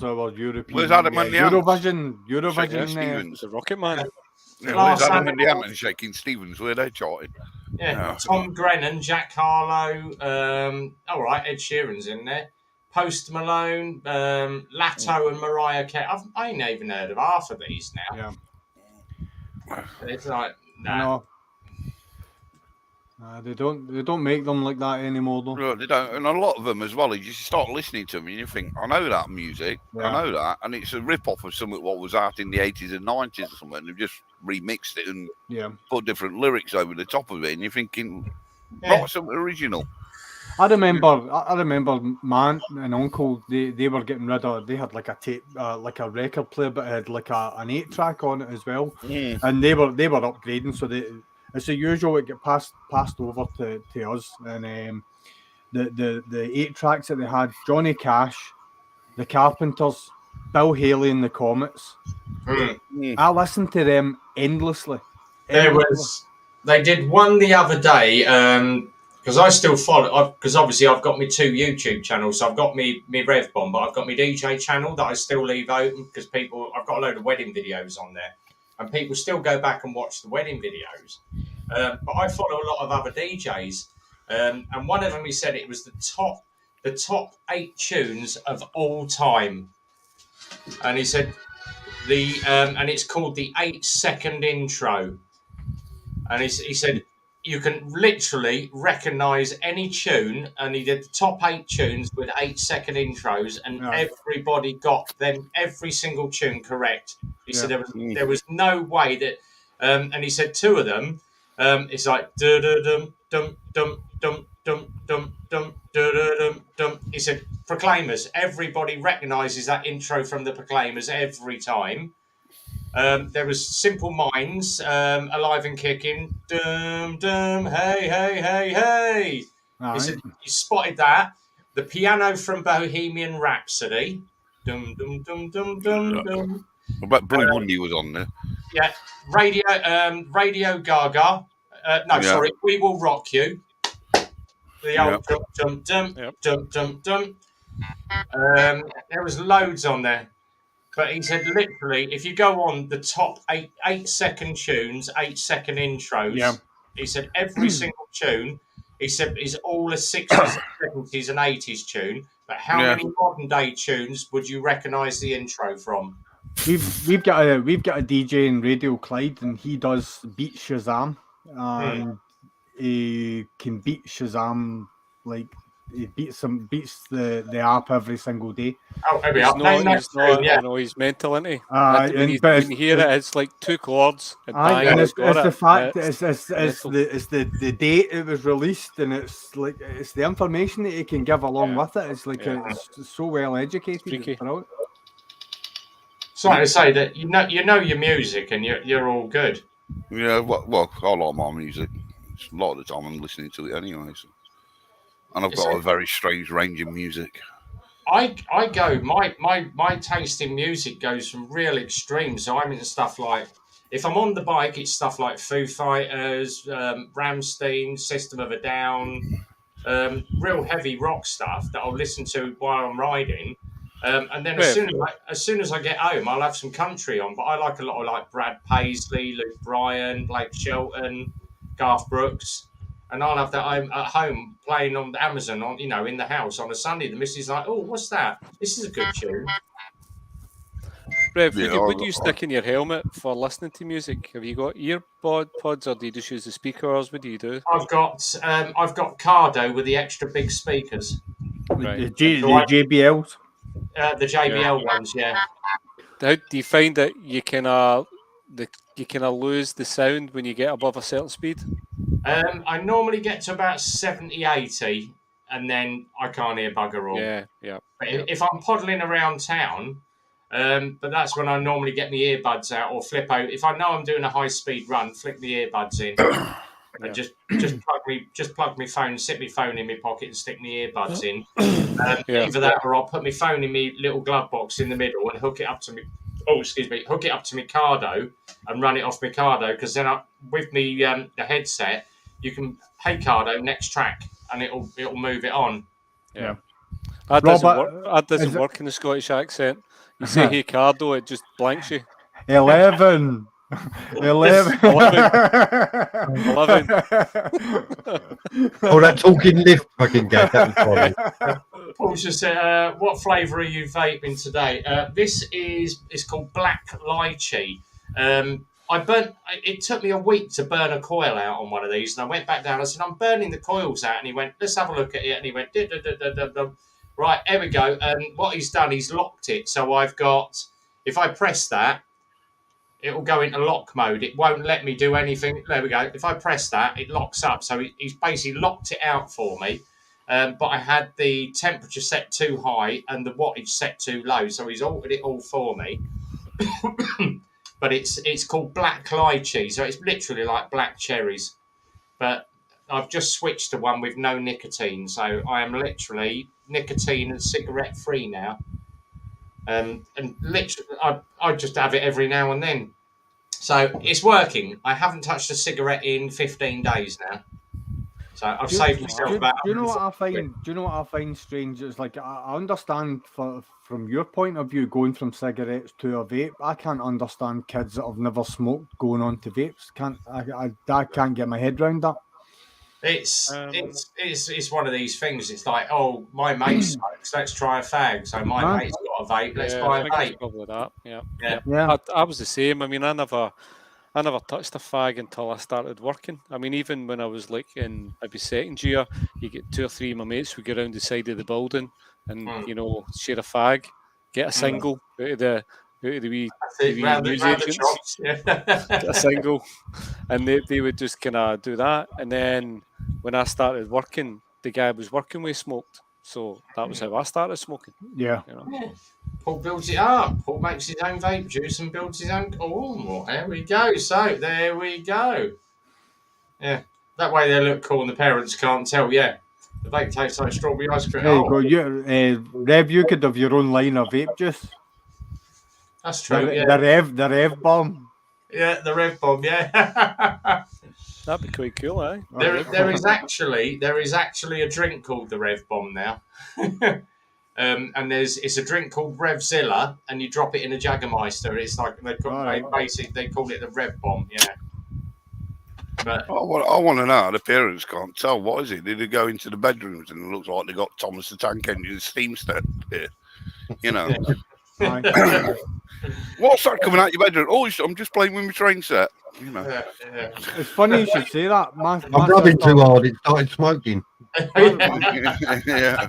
our European. Where's Adam and the Eurovision Stevens, the Rocket Man. Where's Adam and the Ant and Shaking Stevens? Where they charting? Tom Grennan, Jack Harlow. All right, Ed Sheeran's in there. Post Malone, Latto, and Mariah Carey. I ain't even heard of half of these now. Yeah, it's like no. They don't make them like that anymore, though. No, they don't, and a lot of them as well. You start listening to them, and you think, "I know that music, I know that," and it's a rip-off of something what was out in the 80s and 90s or something. They've just remixed it and put different lyrics over the top of it, and you're thinking, "Write something original." I remember my aunt and uncle, they were getting rid of, they had like a tape, like a record player, but it had like an 8-track on it as well, and they were upgrading, so it's the usual. It get passed over to us, and the 8-tracks that they had: Johnny Cash, the Carpenters, Bill Haley, and the Comets. I listened to them endlessly. They did one the other day. Because I still follow, because obviously I've got my 2 YouTube channels. So I've got me Rev Bomb, but I've got my DJ channel that I still leave open because I've got a load of wedding videos on there, and people still go back and watch the wedding videos. But I follow a lot of other DJs, and one of them, he said it was the top 8 tunes of all time, and he said and it's called the 8-second intro, and he said. you can literally recognise any tune, and he did the top 8 tunes with 8-second intros, and Yeah. everybody got them every single tune correct. He said Yeah. there was no way that, and he said 2 of them. It's like dum dum dum dum dum dum dum dum dum dum. He said Proclaimers. Everybody recognises that intro from the Proclaimers every time. There was Simple Minds, Alive and Kicking, dum dum, hey hey hey hey. All He right. said you spotted that. The piano from Bohemian Rhapsody, dum dum dum dum dum dum. I bet Blue Monday was on there. Yeah, Radio Gaga. No, Yeah. sorry, We Will Rock You. The old Yeah. dum dum dum Yep. dum dum dum. There was loads on there, but he said literally, if you go on the top 8-second tunes, 8-second intros, Yeah. he said every single tune. He said is all a 60s, 70s, and 80s tune. But how Yeah. many modern day tunes would you recognise the intro from? We've got a DJ in Radio Clyde, and he does beat Shazam, and he can beat Shazam like he beats the app every single day. Oh, maybe He's I'll name that tune, you know, he's mental, isn't he? And- when but you hear it, it's like 2 chords. And Aye, bang, and he's it's got the it. fact that It's it's the date it was released, and it's like it's the information that he can give along Yeah. with it. It's like Yeah. it's so well educated. Freaky. It's brilliant. So I say that you know your music and you're all good. Yeah, well, I like my music. A lot of the time I'm listening to it anyway. So. And I've got a very strange range of music. I go my taste in music goes from real extremes. So I'm into stuff like, if I'm on the bike, it's stuff like Foo Fighters, Rammstein, System of a Down, real heavy rock stuff that I'll listen to while I'm riding. And then as soon as I get home, I'll have some country on. But I like a lot of like Brad Paisley, Luke Bryan, Blake Shelton, Garth Brooks. And I'll have that at home playing on Amazon, in the house on a Sunday. The missus is like, "Oh, what's that? This is a good tune." Rev, Yeah, would you stick in your helmet for listening to music? Have you got pods, or do you just use the speakers? What do you do? I've got Cardo with the extra big speakers, Right. The So I- JBLs. the JBL ones. Yeah, How do you find that you kind of lose the sound when you get above a certain speed? I normally get to about 70, 80, and then I can't hear bugger all. Yeah, yeah. But if I'm poddling around town, but that's when I normally get my earbuds out or flip out. If I know I'm doing a high speed run, flick the earbuds in and just plug my phone, sit my phone in my pocket and stick my earbuds in. Yeah. Either that, or I'll put my phone in my little glove box in the middle and hook it up to me. Hook it up to my Cardo and run it off my Cardo, because then with me the headset, you can Cardo next track and it'll move it on. Yeah. That doesn't Robert, work. That doesn't is it- work in the Scottish accent. You say "Hey Cardo," it just blanks you. 11. 11. 11. Oh, that talking lift fucking gag. That was funny. Paul just said, "What flavour are you vaping today?" This is called Black Lychee. It took me a week to burn a coil out on one of these, and I went back down. I said, "I'm burning the coils out," and he went, "Let's have a look at it." And he went, "Right, here we go." And what he's done, he's locked it. So I've got, if I press that, it will go into lock mode. It won't let me do anything. There we go. If I press that, it locks up. So he's basically locked it out for me. But I had the temperature set too high and the wattage set too low. So he's altered it all for me. But it's called Black Lychee. So it's literally like black cherries. But I've just switched to one with no nicotine. So I am literally nicotine and cigarette free now. And literally, I just have it every now and then. So it's working. I haven't touched a cigarette in 15 days now. So I've saved myself about. Do you know what I find? Do you know what I find strange? It's like I understand from your point of view going from cigarettes to a vape. I can't understand kids that have never smoked going on to vapes. I can't get my head around that. It's one of these things. It's like, oh, my mate smokes, let's try a fag. So my mate's got a vape, let's buy a I think it's vape. probably that. Yeah. Yeah. I was the same. I mean, I never I never touched a fag until I started working. I mean, even when I was like in maybe second year, you get 2 or 3 of my mates would go around the side of the building and share a fag, get a single out of the wee Round news the agents, shops. get a single, and they would just kind of do that. And then when I started working, the guy I was working with smoked, so that was how I started smoking. Yeah. You know? Yeah. Paul builds it up. Paul makes his own vape juice and builds his own. Oh, well, there we go. So there we go. Yeah, that way they look cool and the parents can't tell. Yeah, the vape tastes like strawberry ice cream. There you go. Rev, you could have your own line of vape juice. That's true. The Rev bomb. Yeah, the Rev bomb. Yeah. That'd be quite cool, eh? There is actually a drink called the Rev Bomb now, and it's a drink called Revzilla, and you drop it in a Jägermeister. It's like they call it the Rev Bomb. Yeah. But I want to know. The parents can't tell. What is it? Did they go into the bedrooms and it looks like they got Thomas the Tank Engine steam set here? You know. What's that coming out your bedroom? Oh, I'm just playing with my train set. You know. Yeah. It's funny you should say that. I'm rubbing too hard. It started smoking. Yeah.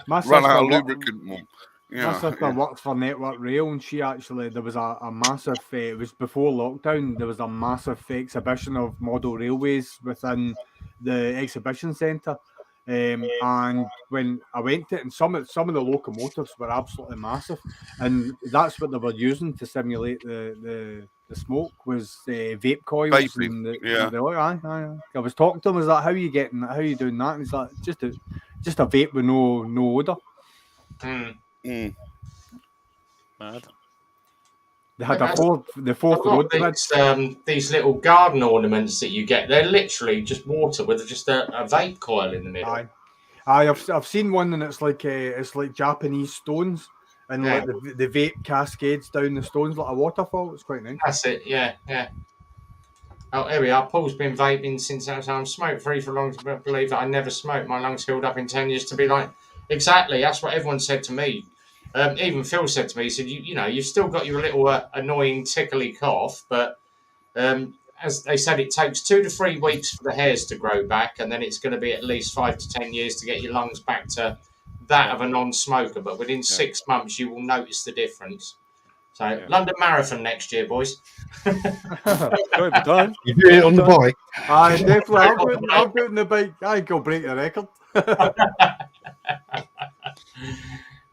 Run out of lubricant, Mum. My sister worked for Network Rail, and there was a massive, it was before lockdown, there was a massive exhibition of model railways within the exhibition centre. And when I went to it, and some of the locomotives were absolutely massive, and that's what they were using to simulate the smoke was vape coils. Vaping, I was talking to him. I was like, "How are you getting that? How are you doing that?" And he's like, "Just a vape with no odor." Mad. They had the fourth road. These little garden ornaments that you get, they're literally just water with just a vape coil in the middle. I've seen one, and it's like Japanese stones, and like the vape cascades down the stones like a waterfall. It's quite nice. That's it. Yeah. Oh, here we are. Paul's been vaping since I'm smoke free for long. To believe that I never smoked. My lungs healed up in 10 years to be like. Exactly, that's what everyone said to me. Even Phil said to me, he said, you've still got your little annoying tickly cough, but as they said, it takes 2 to 3 weeks for the hairs to grow back, and then it's going to be at least 5 to 10 years to get your lungs back to that of a non-smoker. But within 6 months, you will notice the difference. So, London Marathon next year, boys. You do it on the bike? I definitely. I'm putting the bike. I go break the record.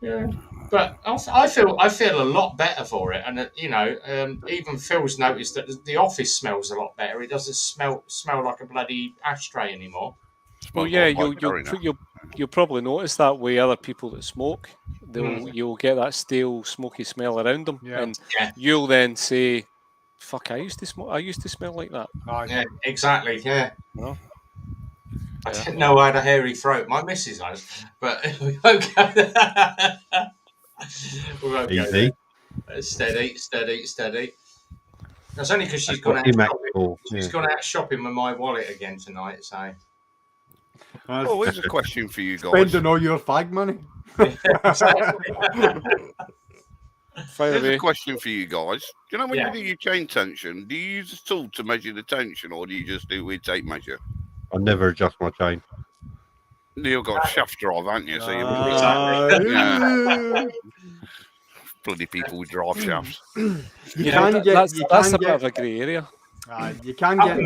Yeah, but I feel a lot better for it, and even Phil's noticed that the office smells a lot better. It doesn't smell like a bloody ashtray anymore. Well, yeah, you'll probably notice that with other people that smoke. You'll get that stale, smoky smell around them, and you'll then say, "Fuck, I used to smoke. I used to smell like that." Yeah, exactly. Yeah. No. I didn't know I had a hairy throat. My missus has, but we won't go Easy. Steady. That's only because she's gone out shopping. She's gone out shopping with my wallet again tonight. So. Here's a question for you guys. Spending all your fag money. Here's a question for you guys. Do you know when you do your chain tension, do you use a tool to measure the tension, or do you just do it with tape measure? I never adjust my chain. You've got shaft drive, haven't you? So bloody people with drive shafts. That's a bit of a grey area. You can get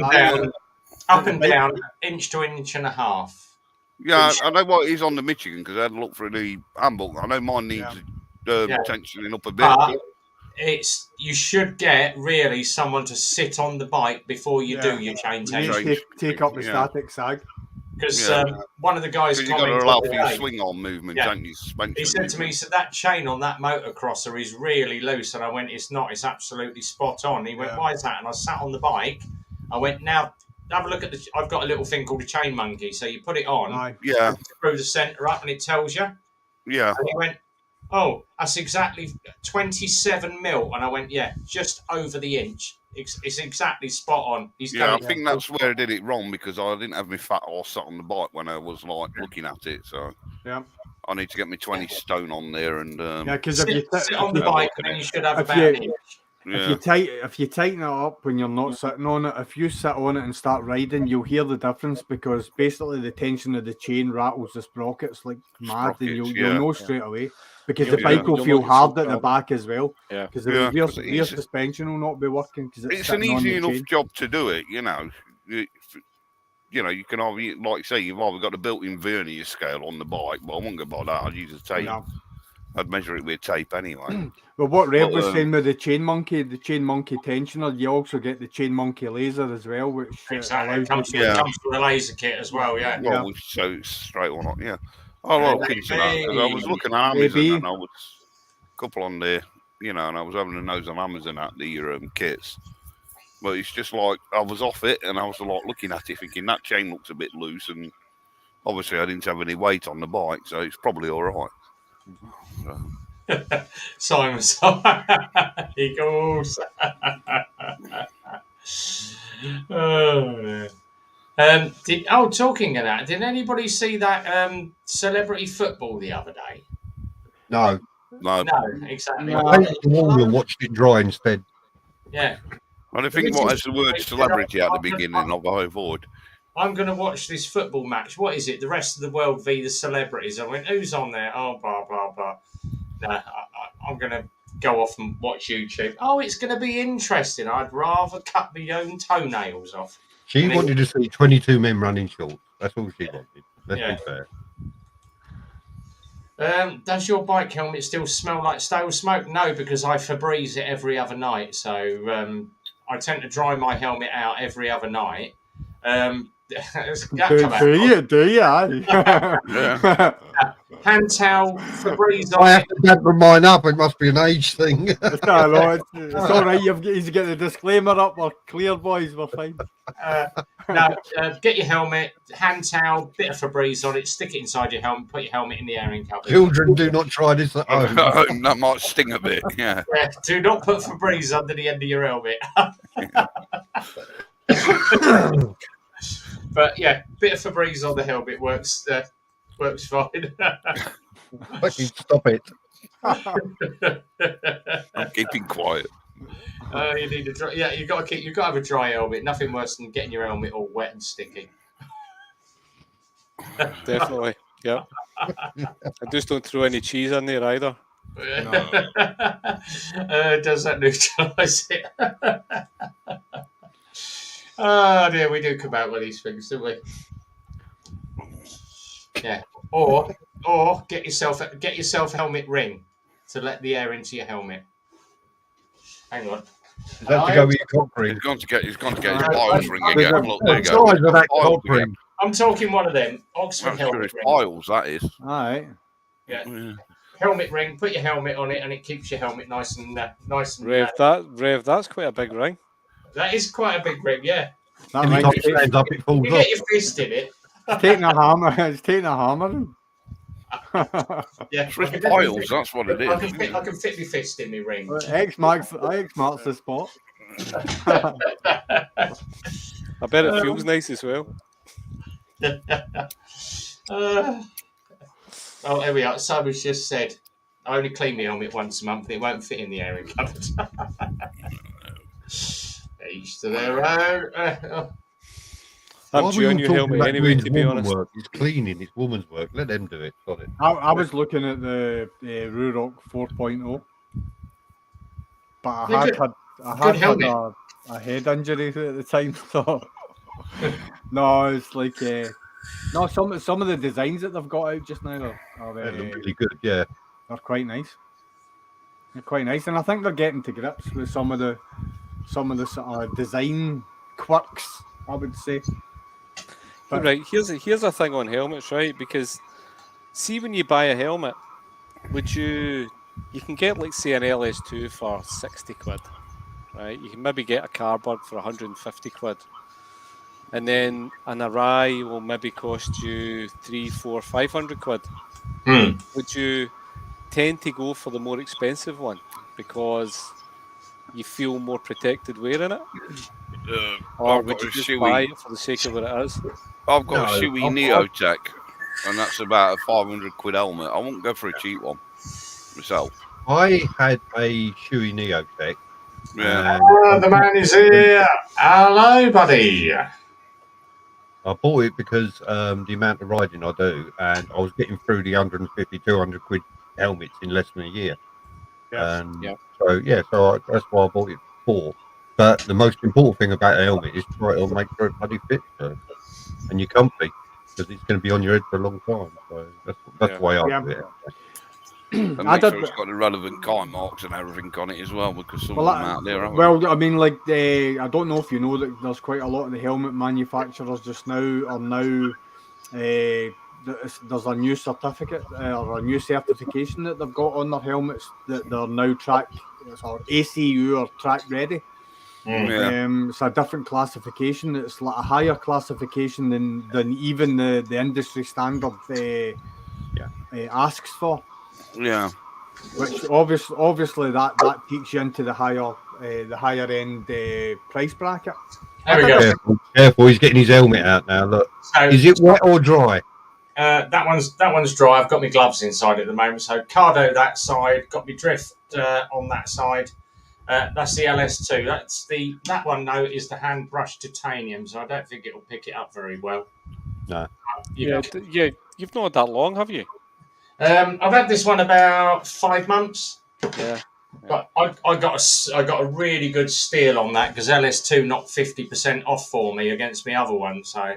up and down, inch to inch and a half. Yeah, I know what it is on the Michigan because I had a look through the handbook. I know mine needs tensioning up a bit. You should get really someone to sit on the bike before you do your chain tension. Take up the static sag. Because one of the guys you've got to allow for your swing on movement, don't you? Suspension. He said to me, that chain on that motocrosser is really loose, and I went, it's not. It's absolutely spot on. He went, why is that? And I sat on the bike. I went, now have a look at I've got a little thing called a chain monkey. So you put it on, screw the centre up, and it tells you. Yeah. And he went, oh, that's exactly 27 mil. And I went, just over the inch. It's exactly spot on. I think that's where I did it wrong because I didn't have my fat horse sat on the bike when I was looking at it. So I need to get my 20 stone on there and because if you sit on the bike, then you should have about an inch. If you tighten it up when you're not sitting on it, if you sit on it and start riding, you'll hear the difference because basically the tension of the chain rattles the sprockets like mad, and you'll know straight away because the bike will feel hard at the back as well. Yeah, because the rear suspension will not be working because it's an easy enough job to do it. You know, you can either, like you say, you've either got a built-in vernier scale on the bike, but I won't go by that. I'd use a tape. Yeah. I'd measure it with tape anyway. Well, what Rev was saying with the Chain Monkey tensioner, you also get the Chain Monkey laser as well, which exactly comes with a laser kit as well. Yeah. Well, so straight or not, yeah. Oh, well, because I was looking at Amazon and I was a couple on there, and I was having a nose on Amazon at the kits. But it's just like I was off it, and I was like looking at it, thinking that chain looks a bit loose, and obviously I didn't have any weight on the bike, so it's probably all right. Simon, he goes. Talking of that, did anybody see that celebrity football the other day? No, exactly. I went to the wall and watched it dry instead. Yeah. I don't think what has the word celebrity at the beginning of I avoid. I'm going to watch this football match. What is it? The rest of the world v the celebrities. I went, who's on there? Oh, blah, blah, blah. No, I'm going to go off and watch YouTube. Oh, it's going to be interesting. I'd rather cut my own toenails off. She wanted to see 22 men running shorts. That's all she wanted. Let's be fair. Does your bike helmet still smell like stale smoke? No, because I Febreze it every other night. So I tend to dry my helmet out every other night. Do you? Hand towel, Febreze on I have to dampen mine up. It must be an age thing. It's all right. He's getting the disclaimer up. We're clear, boys. We're fine. Get your helmet, hand towel, bit of Febreze on it, stick it inside your helmet, put your helmet in the airing cupboard. Children, do not try this at home. That might sting a bit, yeah. Do not put Febreze under the end of your helmet. But yeah, bit of Febreze on the helmet works fine. Stop it. I'm keeping quiet. You need a dry. Yeah, you got to have a dry helmet. Nothing worse than getting your helmet all wet and sticky. Definitely, yeah. I just don't throw any cheese in there either. No. Does that neutralise it? Oh dear, we do come out with these things, don't we? Yeah. Or get yourself a helmet ring to let the air into your helmet. Hang on. Is that to go with your cock ring? He's going to get his piles ring again. Look, there you go. That cock ring. I'm talking one of them. Oxford helmet ring. Piles, that is. All right. Yeah. Helmet ring. Put your helmet on it, and it keeps your helmet nice and Rev, that's quite a big ring. That is quite a big ring, yeah. That ring stands up, it falls you get your fist in it. It's taking a hammer. It's taking a hammer. Yeah, piles. That's what it is. I can fit my fist in my ring. X marks the spot. I bet it feels nice as well. Oh, there we are. Simon's just said, I only clean my helmet once a month and it won't fit in the airing cupboard. Each to their own. I'm chewing your helmet anyway, to be honest. Work. It's cleaning, it's woman's work. Let them do it. Sorry. I was looking at the Ruroc 4.0, but I had a head injury at the time, so no, it's like no, some of the designs that they've got out just now are really good. Yeah, they're quite nice. They're quite nice, and I think they're getting to grips with some of the sort of design quirks, I would say. But, right, here's a thing on helmets, right? Because see, when you buy a helmet, you can get, like, say, an LS2 for 60 quid, right? You can maybe get a Carbird for 150 quid. And then an Arai will maybe cost you 300, 400, 500 quid. Would you tend to go for the more expensive one because you feel more protected wearing it? Or would you just buy it for the sake of what it is? I've got a Shoei Neotech, and that's about a 500 quid helmet. I won't go for a cheap one myself. I had a Shoei Neotech, Yeah. And The man is here. Hello, buddy. I bought it because the amount of riding I do, and I was getting through the 150, 200 quid helmets in less than a year. Yeah. And Yeah. that's why I bought it for. But the most important thing about a helmet is try it on, make sure it bloody fits first, and you're comfy, because it's going to be on your head for a long time. So that's Yeah. the way I Yeah. do it. And I make did- sure it's got the relevant kind marks and everything on it as well, because some Well, of them out there, haven't well, I mean, like I don't know if you know that there's quite a lot of the helmet manufacturers just now are now. There's a new certificate or a new certification that they've got on their helmets that they're now or ACU or track ready. Yeah. It's a different classification. It's like a higher classification than even the industry standard asks for. Yeah. Which obviously that takes you into the higher end price bracket. There we go. Careful, he's getting his helmet out now. Look, So is it wet or dry? that one's dry. I've got my gloves inside at the moment. So Cardo that side, got my drift on that side. That's the LS2. That one though is the hand brushed titanium, so I don't think it'll pick it up very well. No. Yeah, you've not had that long, have you? I've had this one about 5 months. Yeah. But I got a really good steal on that because LS2 knocked 50% off for me against my other one. So,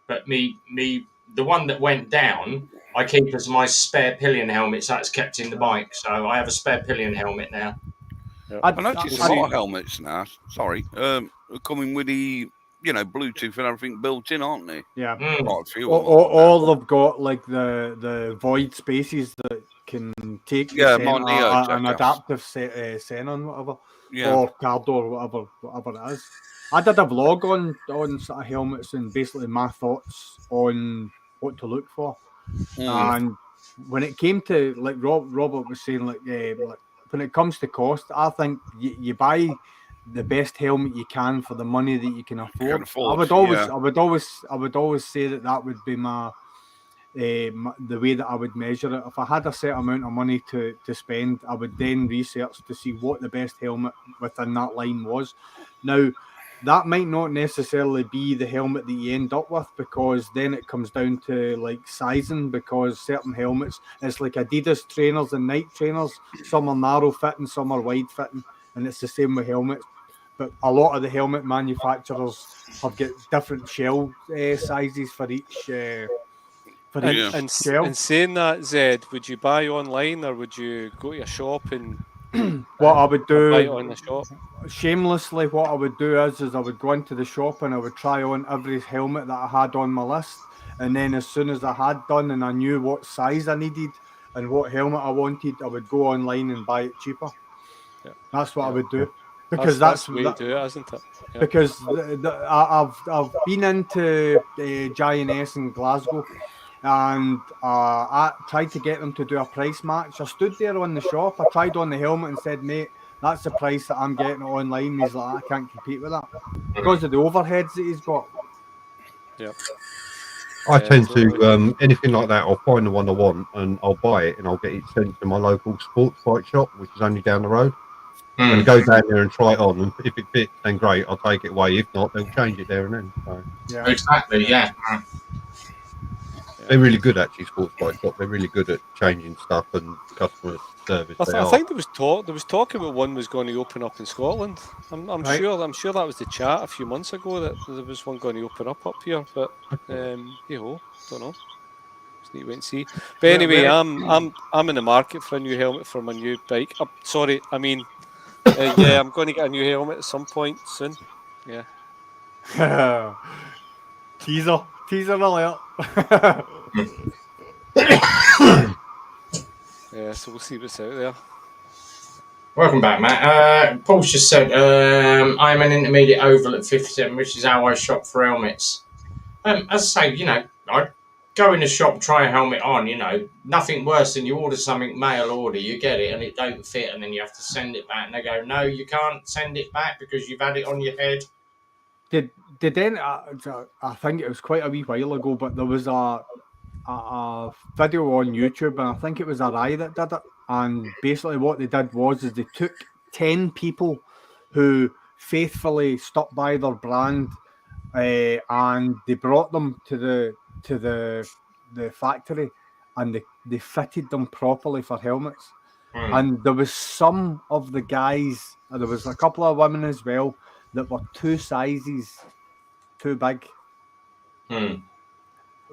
but the one that went down, I keep as my spare pillion helmet, so it's kept in the bike. So I have a spare pillion helmet now. I noticed a lot of helmets now. Sorry, are coming with the Bluetooth and everything built in, aren't they? Yeah. Quite a few. All they've got like the void spaces that can take an adaptive Xenon, whatever, or Cardo or whatever it is. I did a vlog on sort of helmets and basically my thoughts on what to look for. And when it came to like Robert was saying, like when it comes to cost, I think you buy the best helmet you can for the money that you can afford. I would always say that would be my the way that I would measure it. If I had a set amount of money to spend, I would then research to see what the best helmet within that line was. Now, that might not necessarily be the helmet that you end up with, because then it comes down to like sizing, because certain helmets, it's like Adidas trainers and Nike trainers. Some are narrow fitting, some are wide fitting, and it's the same with helmets. But a lot of the helmet manufacturers have got different shell sizes for each shell. And saying that, Zed, would you buy online or would you go to a shop and what I would do buy it on the shop? Shamelessly, what I would do is I would go into the shop and I would try on every helmet that I had on my list, and then as soon as I had done and I knew what size I needed and what helmet I wanted, I would go online and buy it cheaper. Yeah. That's what I would do, because that's the way to do it, isn't it? Yeah. Because I've been into Giant in Glasgow, and I tried to get them to do a price match. I stood there on the shop, I tried on the helmet and said, mate, that's the price that I'm getting it online. He's like, I can't compete with that because of the overheads that he's got. Yeah. I tend to anything like that. I'll find the one I want and I'll buy it, and I'll get it sent to my local sports bike shop, which is only down the road. And go down there and try it on, and if it fits, then great, I'll take it away. If not, they'll change it there and then. So. Yeah, exactly. Yeah. They're really good, actually. Sports bike shop. They're really good at changing stuff and customer service. I think there was talk about one was going to open up in Scotland. I'm sure that was the chat a few months ago that there was one going to open up here, but don't know. Just need to wait and see. But anyway, I'm in the market for a new helmet for my new bike. Sorry, I mean, yeah, I'm going to get a new helmet at some point soon. Yeah. Teaser alert. Yeah, so we'll see what's out there. Welcome back, Matt. Paul's just said, I'm an intermediate oval at 57, which is how I shop for helmets. As I say, I go in the shop, try a helmet on, nothing worse than you order something mail order, you get it and it don't fit, and then you have to send it back, and they go, no, you can't send it back because you've had it on your head. Did then I think it was quite a wee while ago, but there was a video on YouTube, and I think it was Arai that did it. And basically, what they did was they took 10 people who faithfully stuck by their brand, and they brought them to the factory, and they fitted them properly for helmets. And there was some of the guys, and there was a couple of women as well, that were 2 sizes too big.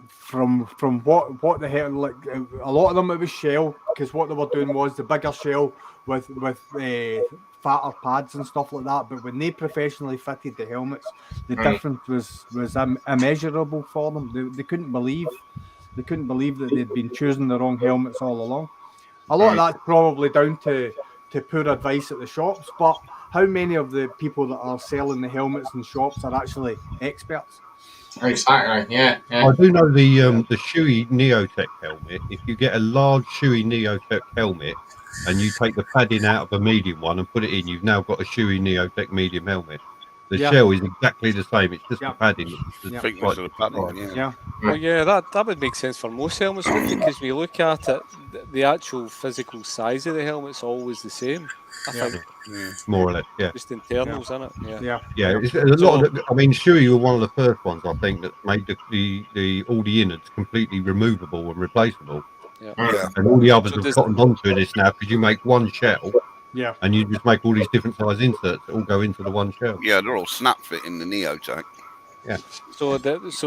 From what the hell, like a lot of them it was shell, because what they were doing was the bigger shell with fatter pads and stuff like that. But when they professionally fitted the helmets, the difference was immeasurable for them. They couldn't believe that they'd been choosing the wrong helmets all along. A lot of that's probably down to poor advice at the shops, but how many of the people that are selling the helmets in shops are actually experts? Exactly. Yeah. I do know the Shoei Neotech helmet. If you get a large Shoei Neotech helmet and you take the padding out of a medium one and put it in, you've now got a Shoei Neotech medium helmet. The shell is exactly the same. It's just the padding. The thickness of the padding. Yeah. Well, yeah, that would make sense for most helmets, because we look at it, the actual physical size of the helmet's always the same. I think more or less, yeah. Just internals, isn't it? Yeah. It's a lot of. I mean, Shoei were one of the first ones, I think, that made the all the innards completely removable and replaceable. Yeah. And all the others have cottoned onto this now, because you make one shell. Yeah. And you just make all these different size inserts that all go into the one shell. Yeah, they're all snap fit in the Neotech. Yeah. So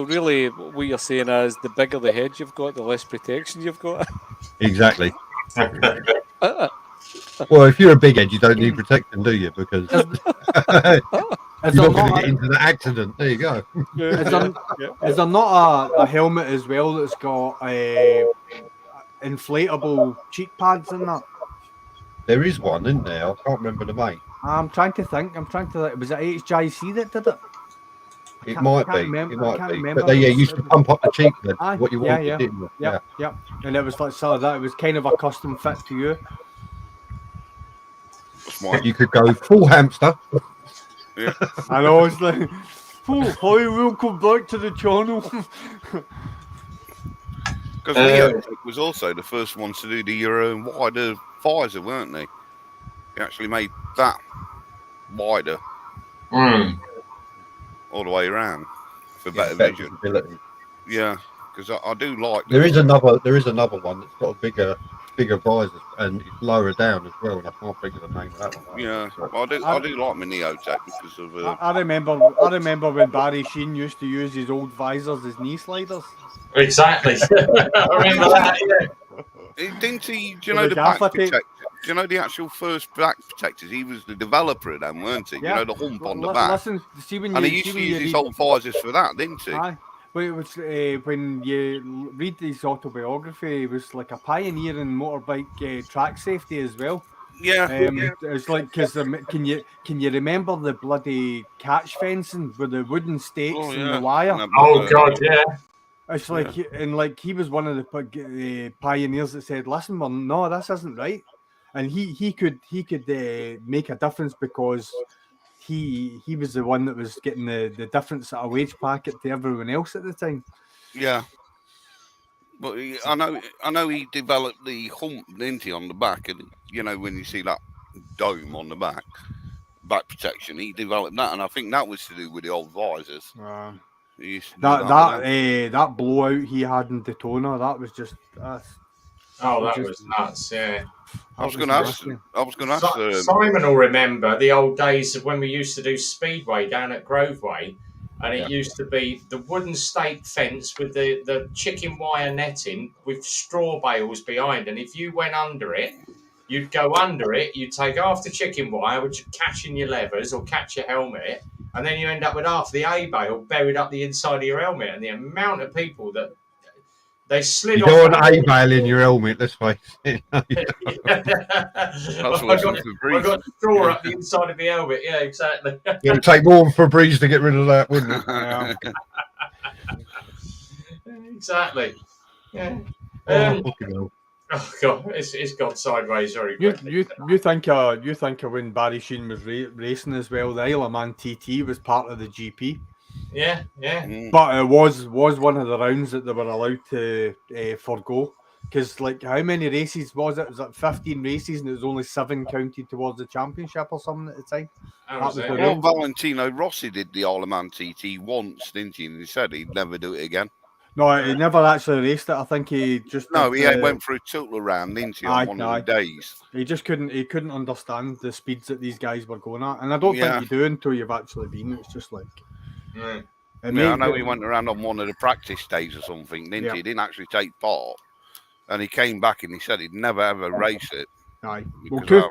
really, what you're saying is, the bigger the head you've got, the less protection you've got. Exactly. Well, if you're a big head, you don't need protection, do you? Because you're not going to get into the accident. There you go. Is there not a helmet as well that's got inflatable cheek pads in that? There is one, isn't there? I can't remember the name. I'm trying to think. Was it HJC that did it? It might be. But they used to pump up the cheek. What you wanted, didn't you? Yeah. And it was like so that it was kind of a custom fit to you. You could go full hamster. Yeah. I know, it's like, oh, hi, welcome back to the channel. Because Neotech was also the first ones to do the wider visor, weren't they? They actually made that wider all the way around for better vision. Yeah, because I do like. There is another one that's got a bigger visor and it's lower down as well, and I can't think of the name of that one. Yeah, I do like my Neotech because of. I remember when Barry Sheen used to use his old visors as knee sliders. Exactly. I remember that. Yeah. Didn't he? Do you know the back protector? Do you know the actual first back protectors? He was the developer of them, weren't he? Yeah. You know, the hump on the back. Listen, and he used to use his old visors for that, didn't he? Aye. But it was when you read his autobiography, he was like a pioneer in motorbike track safety as well. Yeah. It's like, because can you remember the bloody catch fencing with the wooden stakes and the wire? Oh God, yeah. It's like, and like he was one of the pioneers that said, "Listen, man, no, this isn't right," and he could make a difference because he was the one that was getting the difference at a wage packet to everyone else at the time. Yeah, but I know he developed the hump, didn't he, on the back, and you know when you see that dome on the back protection, he developed that, and I think that was to do with the old visors. That blowout he had in Daytona, that was just. That was nuts. Yeah. I was going to ask. Simon will remember the old days of when we used to do speedway down at Groveway, and it used to be the wooden stake fence with the chicken wire netting with straw bales behind, and if you went under it, you'd go under it. You'd take half the chicken wire, which would catch in your levers or catch your helmet. And then you end up with half the A bale buried up the inside of your helmet, and the amount of people that they slid off. You don't want A bale in your helmet, let's face it. I got straw up the inside of the helmet. Yeah, exactly. It would take more than Febreze to get rid of that, wouldn't it? Exactly. Yeah. Oh God, it's gone sideways very quickly. You think when Barry Sheen was racing as well, the Isle of Man TT was part of the GP. Yeah. But it was one of the rounds that they were allowed to forgo Because like, how many races was it? It was like 15 races, and it was only 7 counted towards the championship or something at the time. That That was was it. the Well, rule. Valentino Rossi did the Isle of Man TT once, didn't he? And he said he'd never do it again. No, he never actually raced it. I think he just No, did he went for a total round, didn't he, Aye, on one aye. of the days? He just couldn't understand the speeds that these guys were going at, and I don't Yeah. think you do until you've actually been. It's just like Mm. it Yeah, I made know the- he went around on one of the practice days or something, didn't Yeah. he? He didn't actually take part. And he came back and he said he'd never ever race it. Aye. Well, Because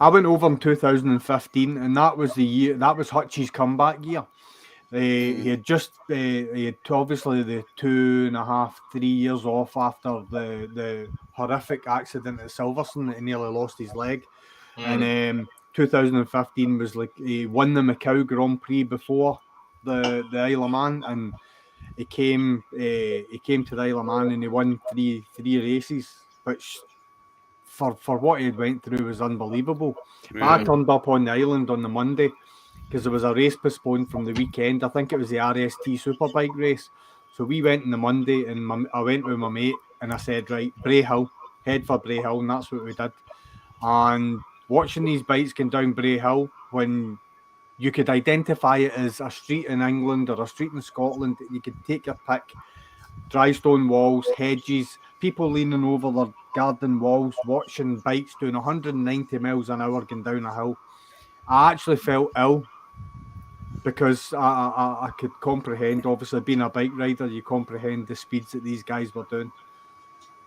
I went over in 2015, and that was the year. That was Hutchie's comeback year. He had just he had obviously the 2.5, 3 years off after the horrific accident at Silverstone that he nearly lost his leg. Mm. And 2015 was like he won the Macau Grand Prix before the Isle of Man, and he came to the Isle of Man and he won three races, which for what he went through was unbelievable. But I turned up on the island on the Monday because there was a race postponed from the weekend. I think it was the RST Superbike race. So we went on the Monday, and I went with my mate, and I said, right, Bray Hill, head for Bray Hill, and that's what we did. And watching these bikes going down Bray Hill, when you could identify it as a street in England or a street in Scotland, you could take your pick. Dry stone walls, hedges, people leaning over their garden walls, watching bikes doing 190 miles an hour going down a hill. I actually felt ill because I could comprehend, obviously being a bike rider, you comprehend the speeds that these guys were doing.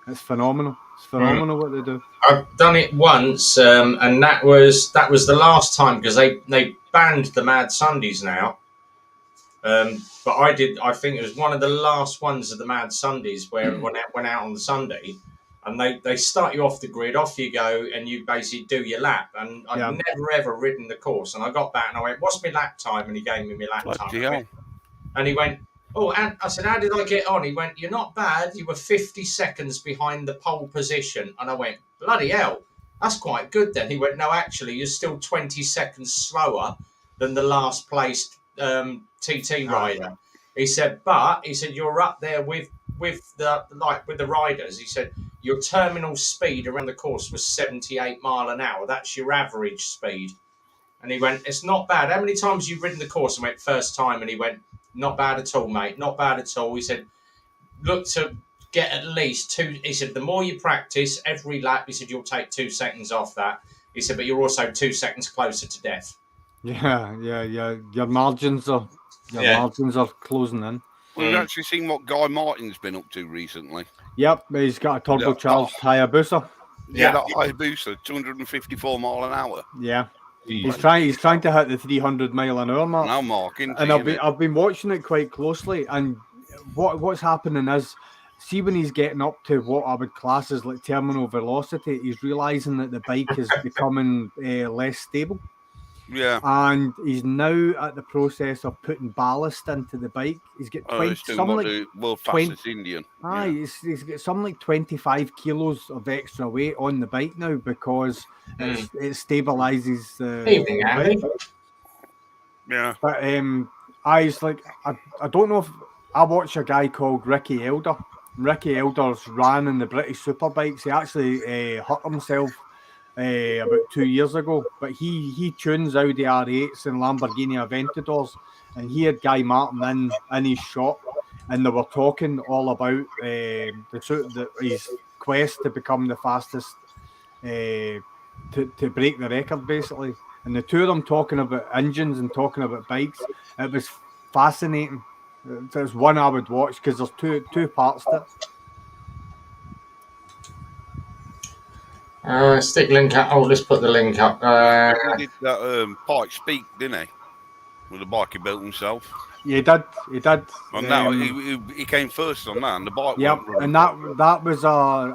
It's phenomenal. It's phenomenal what they do. I've done it once, and that was the last time because they banned the Mad Sundays now. But I think it was one of the last ones of the Mad Sundays where it went out on the Sunday, and they start you off the grid, off you go, and you basically do your lap. And I'd never ever ridden the course, and I got back and I went, "What's my lap time?" And he gave me my lap bloody time. hell. And he went, "Oh," and I said, "How did I get on?" He went, "You're not bad. You were 50 seconds behind the pole position." And I went, "Bloody hell, that's quite good then." He went, "No, actually, you're still 20 seconds slower than the last placed TT rider." He said, "But," he said, "you're up there with the riders." He said, "Your terminal speed around the course was 78 mile an hour. That's your average speed." And he went, "It's not bad. How many times you've ridden the course?" I went, "First time." And he went, "Not bad at all, mate. Not bad at all." He said, "Look to get at least 2." He said, "The more you practice every lap," he said, "you'll take 2 seconds off that." He said, "But you're also 2 seconds closer to death." Yeah. Your margins are closing in. Well, we've actually seen what Guy Martin's been up to recently. Yep, he's got a turbocharged Hayabusa. Yeah, that Hayabusa, 254 mile an hour. Yeah. He's trying to hit the 300 mile an hour mark. Now, Mark, And I've been watching it quite closely, and what's happening is, see when he's getting up to what I would class as like terminal velocity, he's realizing that the bike is becoming less stable. Yeah. And he's now at the process of putting ballast into the bike. He's got 20, He's doing something what like the world fastest Indian. Aye, he's got something like 25 kilos of extra weight on the bike now because it stabilizes the bike. Yeah. But I don't know if I watch a guy called Ricky Elder. Ricky Elder's ran in the British Superbikes. He actually hurt himself about 2 years ago, but he tunes Audi R8s and Lamborghini Aventadors, and he had Guy Martin in his shop, and they were talking all about his quest to become the fastest, to break the record basically. And the two of them talking about engines and talking about bikes, it was fascinating. There's one I would watch because there's two parts to it. Stick link up. Oh, let's put the link up. He did that Pike Speak, didn't he? With the bike he built himself. Yeah, he did. And now he came first on that, and the bike. Yep, and that was a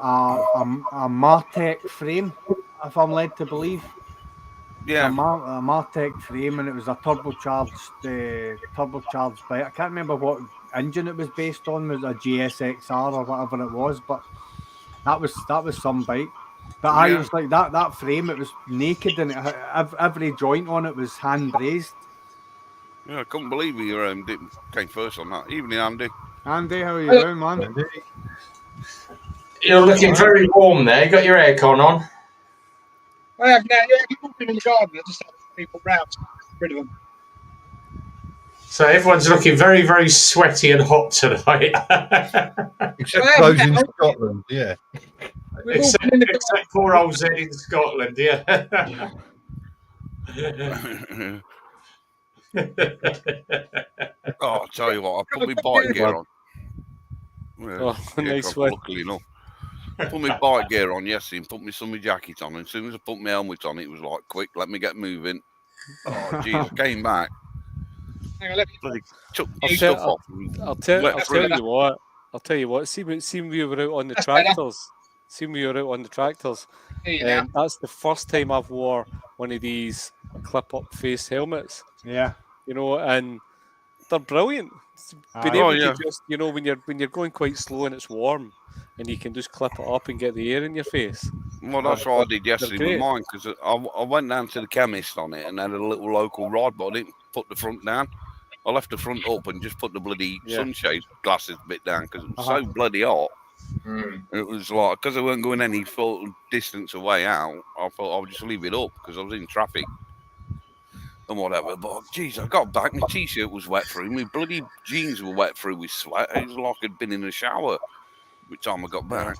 Martec frame, if I'm led to believe. Yeah, a Martec frame, and it was a turbocharged bike. I can't remember what engine it was based on. Was it a GSXR or whatever it was? But that was some bike. But I was like that frame. It was naked, and every joint on it was hand brazed. Yeah, I couldn't believe he came first on that. Evening, Andy. Andy, how are you doing, man? You're looking very warm there. You got your aircon on. I have now. Yeah, I'm walking in the garden. I just have people round. Rid of them. So everyone's looking very, very sweaty and hot tonight. Except Well, those in now- Scotland, yeah. We've all been in the except poor old Zed in Scotland, yeah. Oh, I'll tell you what, I put my bike gear on. Yeah, Oh, nice one. luckily enough. Put my bike gear on yesterday and put my summer jacket on. And as soon as I put my helmet on, it was like, quick, let me get moving. Oh, jeez, I came back, Hang on, let me. bloody took I'll my tell- stuff off. I'll tell Wet through. you what. I'll tell you what. See when we were out on the That's better. tractors. See when we were out on the tractors. Yeah. That's the first time I've wore one of these clip-up face helmets. Yeah. You know, and they're brilliant. Being Aye. able Oh, yeah. to just, you know, when you're going quite slow and it's warm, and you can just clip it up and get the air in your face. Well, that's what I did yesterday great. with mine, because I went down to the chemist on it and had a little local ride, but I didn't put the front down. I left the front up and just put the bloody Yeah. sunshade glasses bit down because it was Uh-huh. so bloody hot. Mm. It was like, because I weren't going any full distance away out, I thought I would just leave it up because I was in traffic and whatever. But geez, I got back, my t-shirt was wet through, my bloody jeans were wet through with sweat. It was like I'd been in a shower by the time I got back.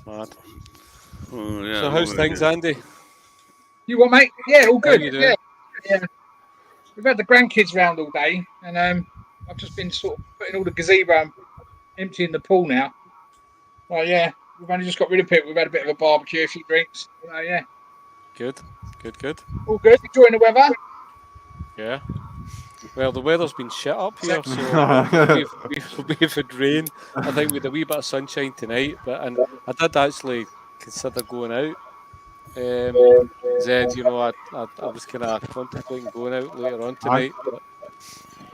Mad. Oh, yeah, So how's things, Andy? You what, mate? Yeah, all good. you doing? Yeah. We've had the grandkids round all day, and I've just been sort of putting all the gazebo and emptying the pool now. Well, yeah, we've only just got rid of it. We've had a bit of a barbecue, a few drinks. Yeah, Good. all good. Enjoying the weather. Yeah. Well, the weather's been shit up here, so we've had rain. I think we had a wee bit of sunshine tonight, and I did actually consider going out. Zed, you know, I was kind of contemplating going out later on tonight. But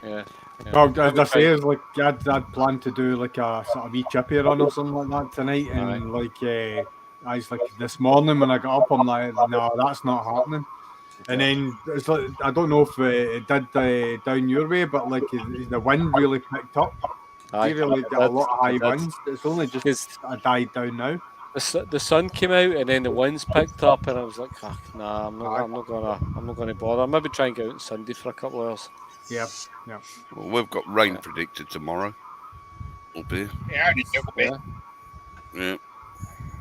yeah. Well, as I say, it's like I'd planned to do like a sort of wee chippy run or something like that tonight, and I was like this morning when I got up, I'm like, no, that's not happening. And then it's like, I don't know if it did down your way, but like the wind really picked up. Aye, We really got a lot of high it did. winds. It's only just Because died down now. the sun came out and then the winds picked up, and I was like, nah, I'm not gonna bother. I'll maybe try and get out on Sunday for a couple of hours. Yeah. Well, we've got rain predicted tomorrow up here. Yeah, only a little bit. Yeah.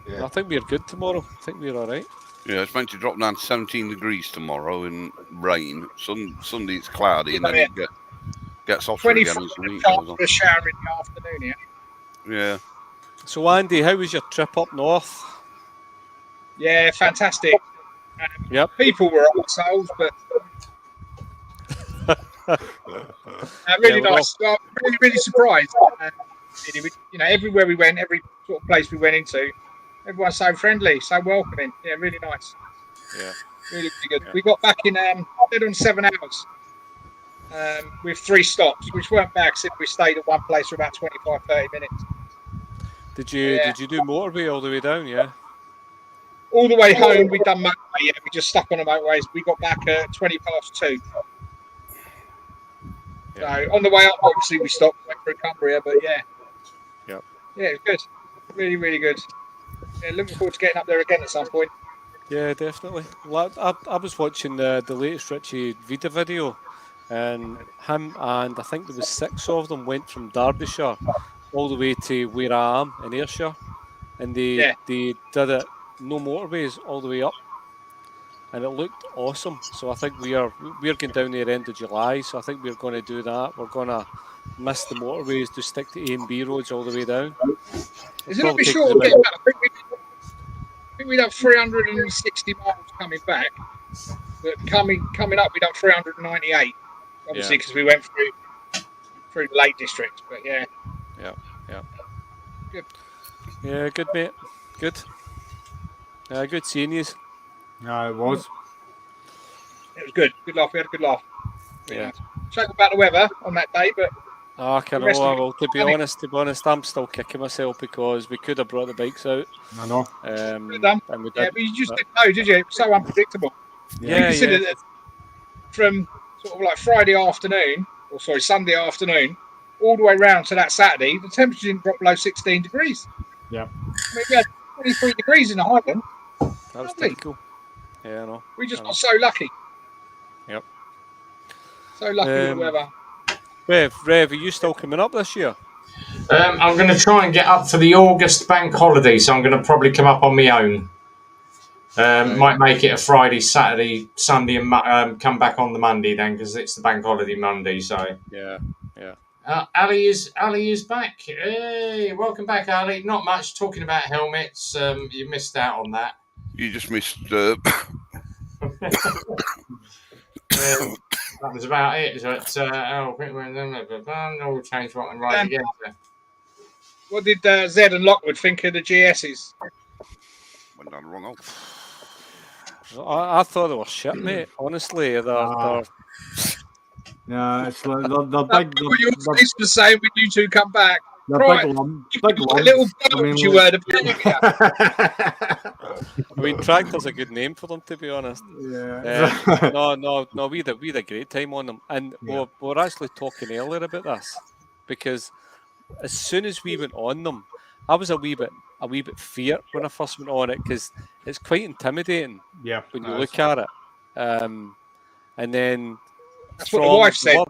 Yeah. I think we're good tomorrow. I think we're all right. Yeah, it's meant to drop down to 17 degrees tomorrow and rain. Sunday it's cloudy and then it gets off again. 24 as the week chance goes on. for a shower in the afternoon. Yeah. Yeah. So Andy, how was your trip up north? Yeah, fantastic. Yep. People were assholes, but really Yeah, well- nice. Well, really, really surprised. Everywhere we went, every sort of place we went into, everyone's so friendly, so welcoming. Yeah, really nice. Yeah. Really, really good. Yeah. We got back in dead on 7 hours with 3 stops, which weren't bad because we stayed at one place for about 25, 30 minutes. Did you do motorway all the way down? Yeah. All the way home, we'd done motorway. Yeah, we just stuck on the motorways. We got back at 2:20. So on the way up, obviously, we stopped, went through Cumbria, but yeah. Yep. Yeah, it was good. Really, really good. Yeah, looking forward to getting up there again at some point. Yeah, definitely. Well, I was watching the latest Richie Vida video, and him and I think there was 6 of them went from Derbyshire all the way to where I am in Ayrshire, and they did it no motorways all the way up, and it looked awesome. So I think we're going down there end of July, so I think we're going to do that. We're going to miss the motorways, to stick to A and B roads all the way down. It's a little bit short of getting back. I think we'd have 360 miles coming back, but coming up, we'd have 398. Obviously, because we went through the Lake District. But yeah. Good. Yeah, good mate. Good. Good seeing you. Yeah, it was. It was good. Good laugh. We had a good laugh. Yeah. Talk about the weather on that day, but I can The rest of it- well, to be honest, I'm still kicking myself because we could have brought the bikes out. I know. Good done. And we yeah, did. but you just didn't know, did you? It was so unpredictable. Yeah, Consider yeah. that from sort of like Sunday afternoon, all the way round to that Saturday, the temperature didn't drop below 16 degrees. Yeah. I mean, we had 23 degrees in the Highland. That was Lovely. typical. Yeah, I know. We just I know. got so lucky. Yep. So lucky with the weather. Rev, are you still coming up this year? I'm going to try and get up for the August bank holiday, so I'm going to probably come up on my own. Might make it a Friday, Saturday, Sunday, and come back on the Monday then, because it's the bank holiday Monday. So Yeah. Ali is back. Hey, welcome back, Ali. Not much talking about helmets. You missed out on that. You just missed. That was about it. But we'll change what and right again. What did Zed and Lockwood think of the GSs? Went down the wrong hole. I thought they were shit, mate. Honestly, they're Yeah, it's like the big. You're the same when you two come back. The Right. big lump. Like little birds you were. I mean, Tractor's a good name for them, to be honest. Yeah. No, we had a great time on them, and we're actually talking earlier about this because as soon as we went on them, I was a wee bit feared when I first went on it because it's quite intimidating Yeah. when you look at it, and then That's what the wife said.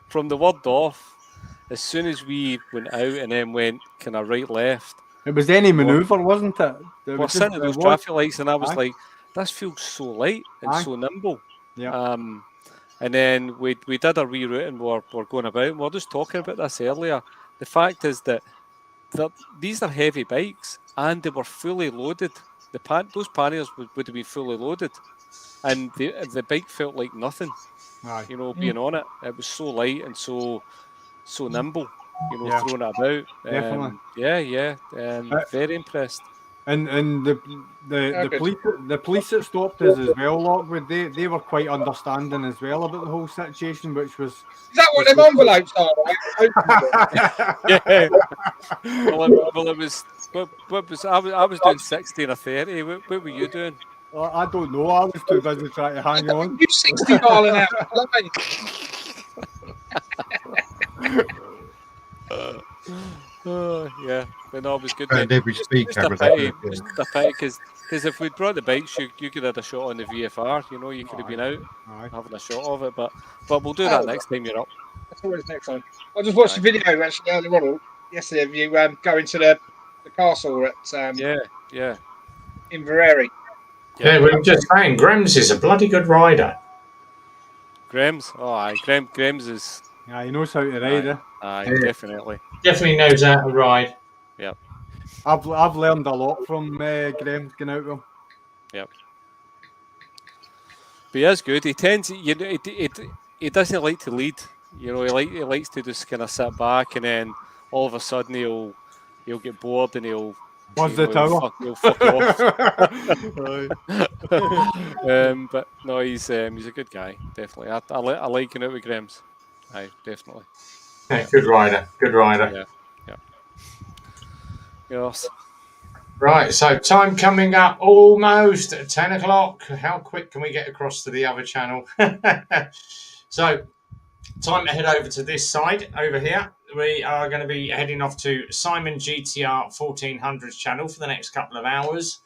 From the word off, as soon as we went out and then went kind of right left, It was any manoeuvre, wasn't it? we're sitting at those traffic lights, and I was Aye. like, "This feels so light and Aye. so nimble." Yeah. And then we did a reroute and we're going about, and we were just talking about this earlier. The fact is that these are heavy bikes, and they were fully loaded. Those panniers would have been fully loaded, and the bike felt like nothing. Aye. You know, being on it, it was so light and so nimble. You know, Yeah. throwing it about. Definitely. Very impressed. And the police that stopped us as well, Lockwood, they were quite understanding as well about the whole situation, which was Is that what them envelopes are? Yeah. Well, it was. What was I was doing 60 and a 30. What were you doing? I don't know. I was too busy trying to hang on. You 60 mile an hour. Yeah, but no, it was good. And mate. every speed Just a camera. pity, because if we'd brought the bikes, you could have had a shot on the VFR. You know, you could have been out Aye. having a shot of it. But we'll do that next time you're up. That's always next time. I just watched a video actually earlier on yesterday of you going to the castle at Yeah. Inverary. Yeah, we were just saying, Grems is a bloody good rider. Grems, Grems is Yeah, he knows how to ride. definitely. Definitely knows how to ride. I've learned a lot from Graham going out with him. But he is good. He tends, he doesn't like to lead. You know, he likes to just kind of sit back, and then all of a sudden he'll get bored and he'll Buzz the tower. He'll fuck off. But no, he's a good guy. Definitely, I like going out with Grems. Aye, definitely. Yeah, good rider. Good rider. Yeah. Yes. Right, so time coming up almost at 10 o'clock. How quick can we get across to the other channel? So, time to head over to this side over here. We are going to be heading off to Simon GTR 1400's channel for the next couple of hours.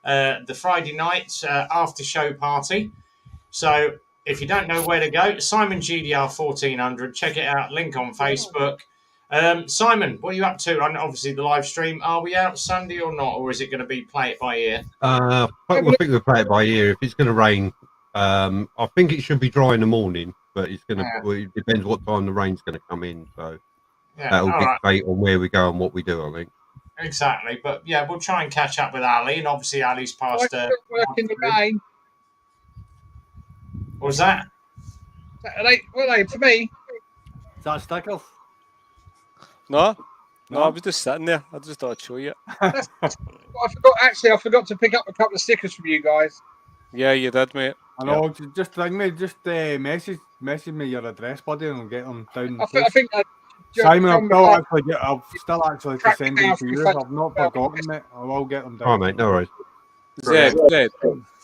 The Friday night after show party. So, if you don't know where to go, Simon GTR 1400, check it out. Link on Facebook. Simon, what are you up to? And obviously the live stream. Are we out Sunday or not, or is it going to be play it by ear? I think we'll play it by ear. If it's going to rain, I think it should be dry in the morning, but it's going to. Well, it depends what time the rain's going to come in. So that'll dictate on where we go and what we do. I think. Exactly, but yeah, we'll try and catch up with Ali, and obviously Ali's past. Work in the rain. What was that? For me. Is that stickers? No, I was just sitting there. I just thought I'd show you. I forgot to pick up a couple of stickers from you guys. Yeah, you did, mate. I know. Just ring me. Just message me your address, buddy, and I'll get them down. I think Simon, I'll still actually to send them to you. I've not forgotten it. I will get them down. All right, mate. No worries. Zed,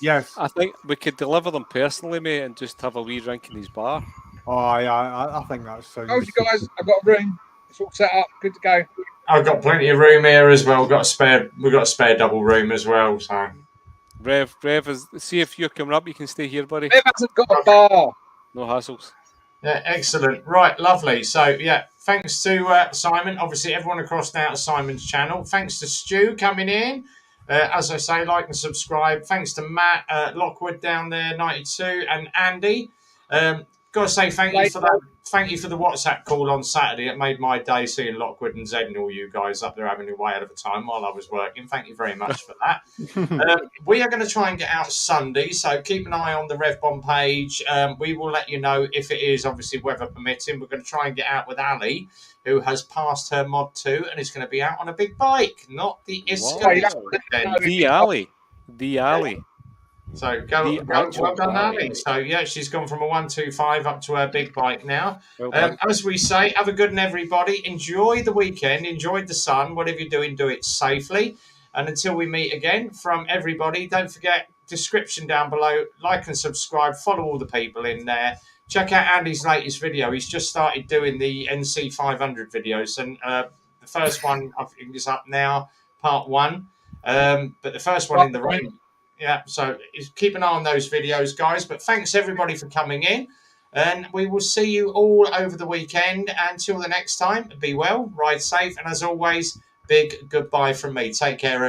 Yes. I think we could deliver them personally, mate, and just have a wee drink in his bar. Oh, yeah, I think that sounds. Told you guys, I've got a room. It's all set up, good to go. I've got plenty of room here as well. We've got a spare double room as well. So Rev, see if you're coming up. You can stay here, buddy. Rev hasn't got a bar. No hassles. yeah, excellent. Right, lovely. So yeah, thanks to Simon. Obviously, everyone across now to Simon's channel. Thanks to Stu coming in. As I say, like and subscribe. Thanks to Matt Lockwood down there, 92, and Andy. Got to say thank you for that. Thank you for the WhatsApp call on Saturday. It made my day seeing Lockwood and Zed and all you guys up there having a way out of a time while I was working. Thank you very much for that. We are going to try and get out Sunday, so keep an eye on the RevBomb page. We will let you know if it is, obviously, weather permitting. We're going to try and get out with Ali, who has passed her mod 2 and is going to be out on a big bike, not the Escape. The alley. So well done, Ali. So yeah, she's gone from a 125 up to her big bike now. As we say, have a good one, everybody. Enjoy the weekend, enjoy the sun. Whatever you're doing, do it safely. And until we meet again, from everybody, don't forget, description down below, like and subscribe, follow all the people in there. Check out Andy's latest video. He's just started doing the NC 500 videos, and the first one I think is up now, part 1. But the first one in the rain. Yeah, so keep an eye on those videos, guys. But thanks, everybody, for coming in. And we will see you all over the weekend. Until the next time, be well, ride safe. And as always, big goodbye from me. Take care, everyone.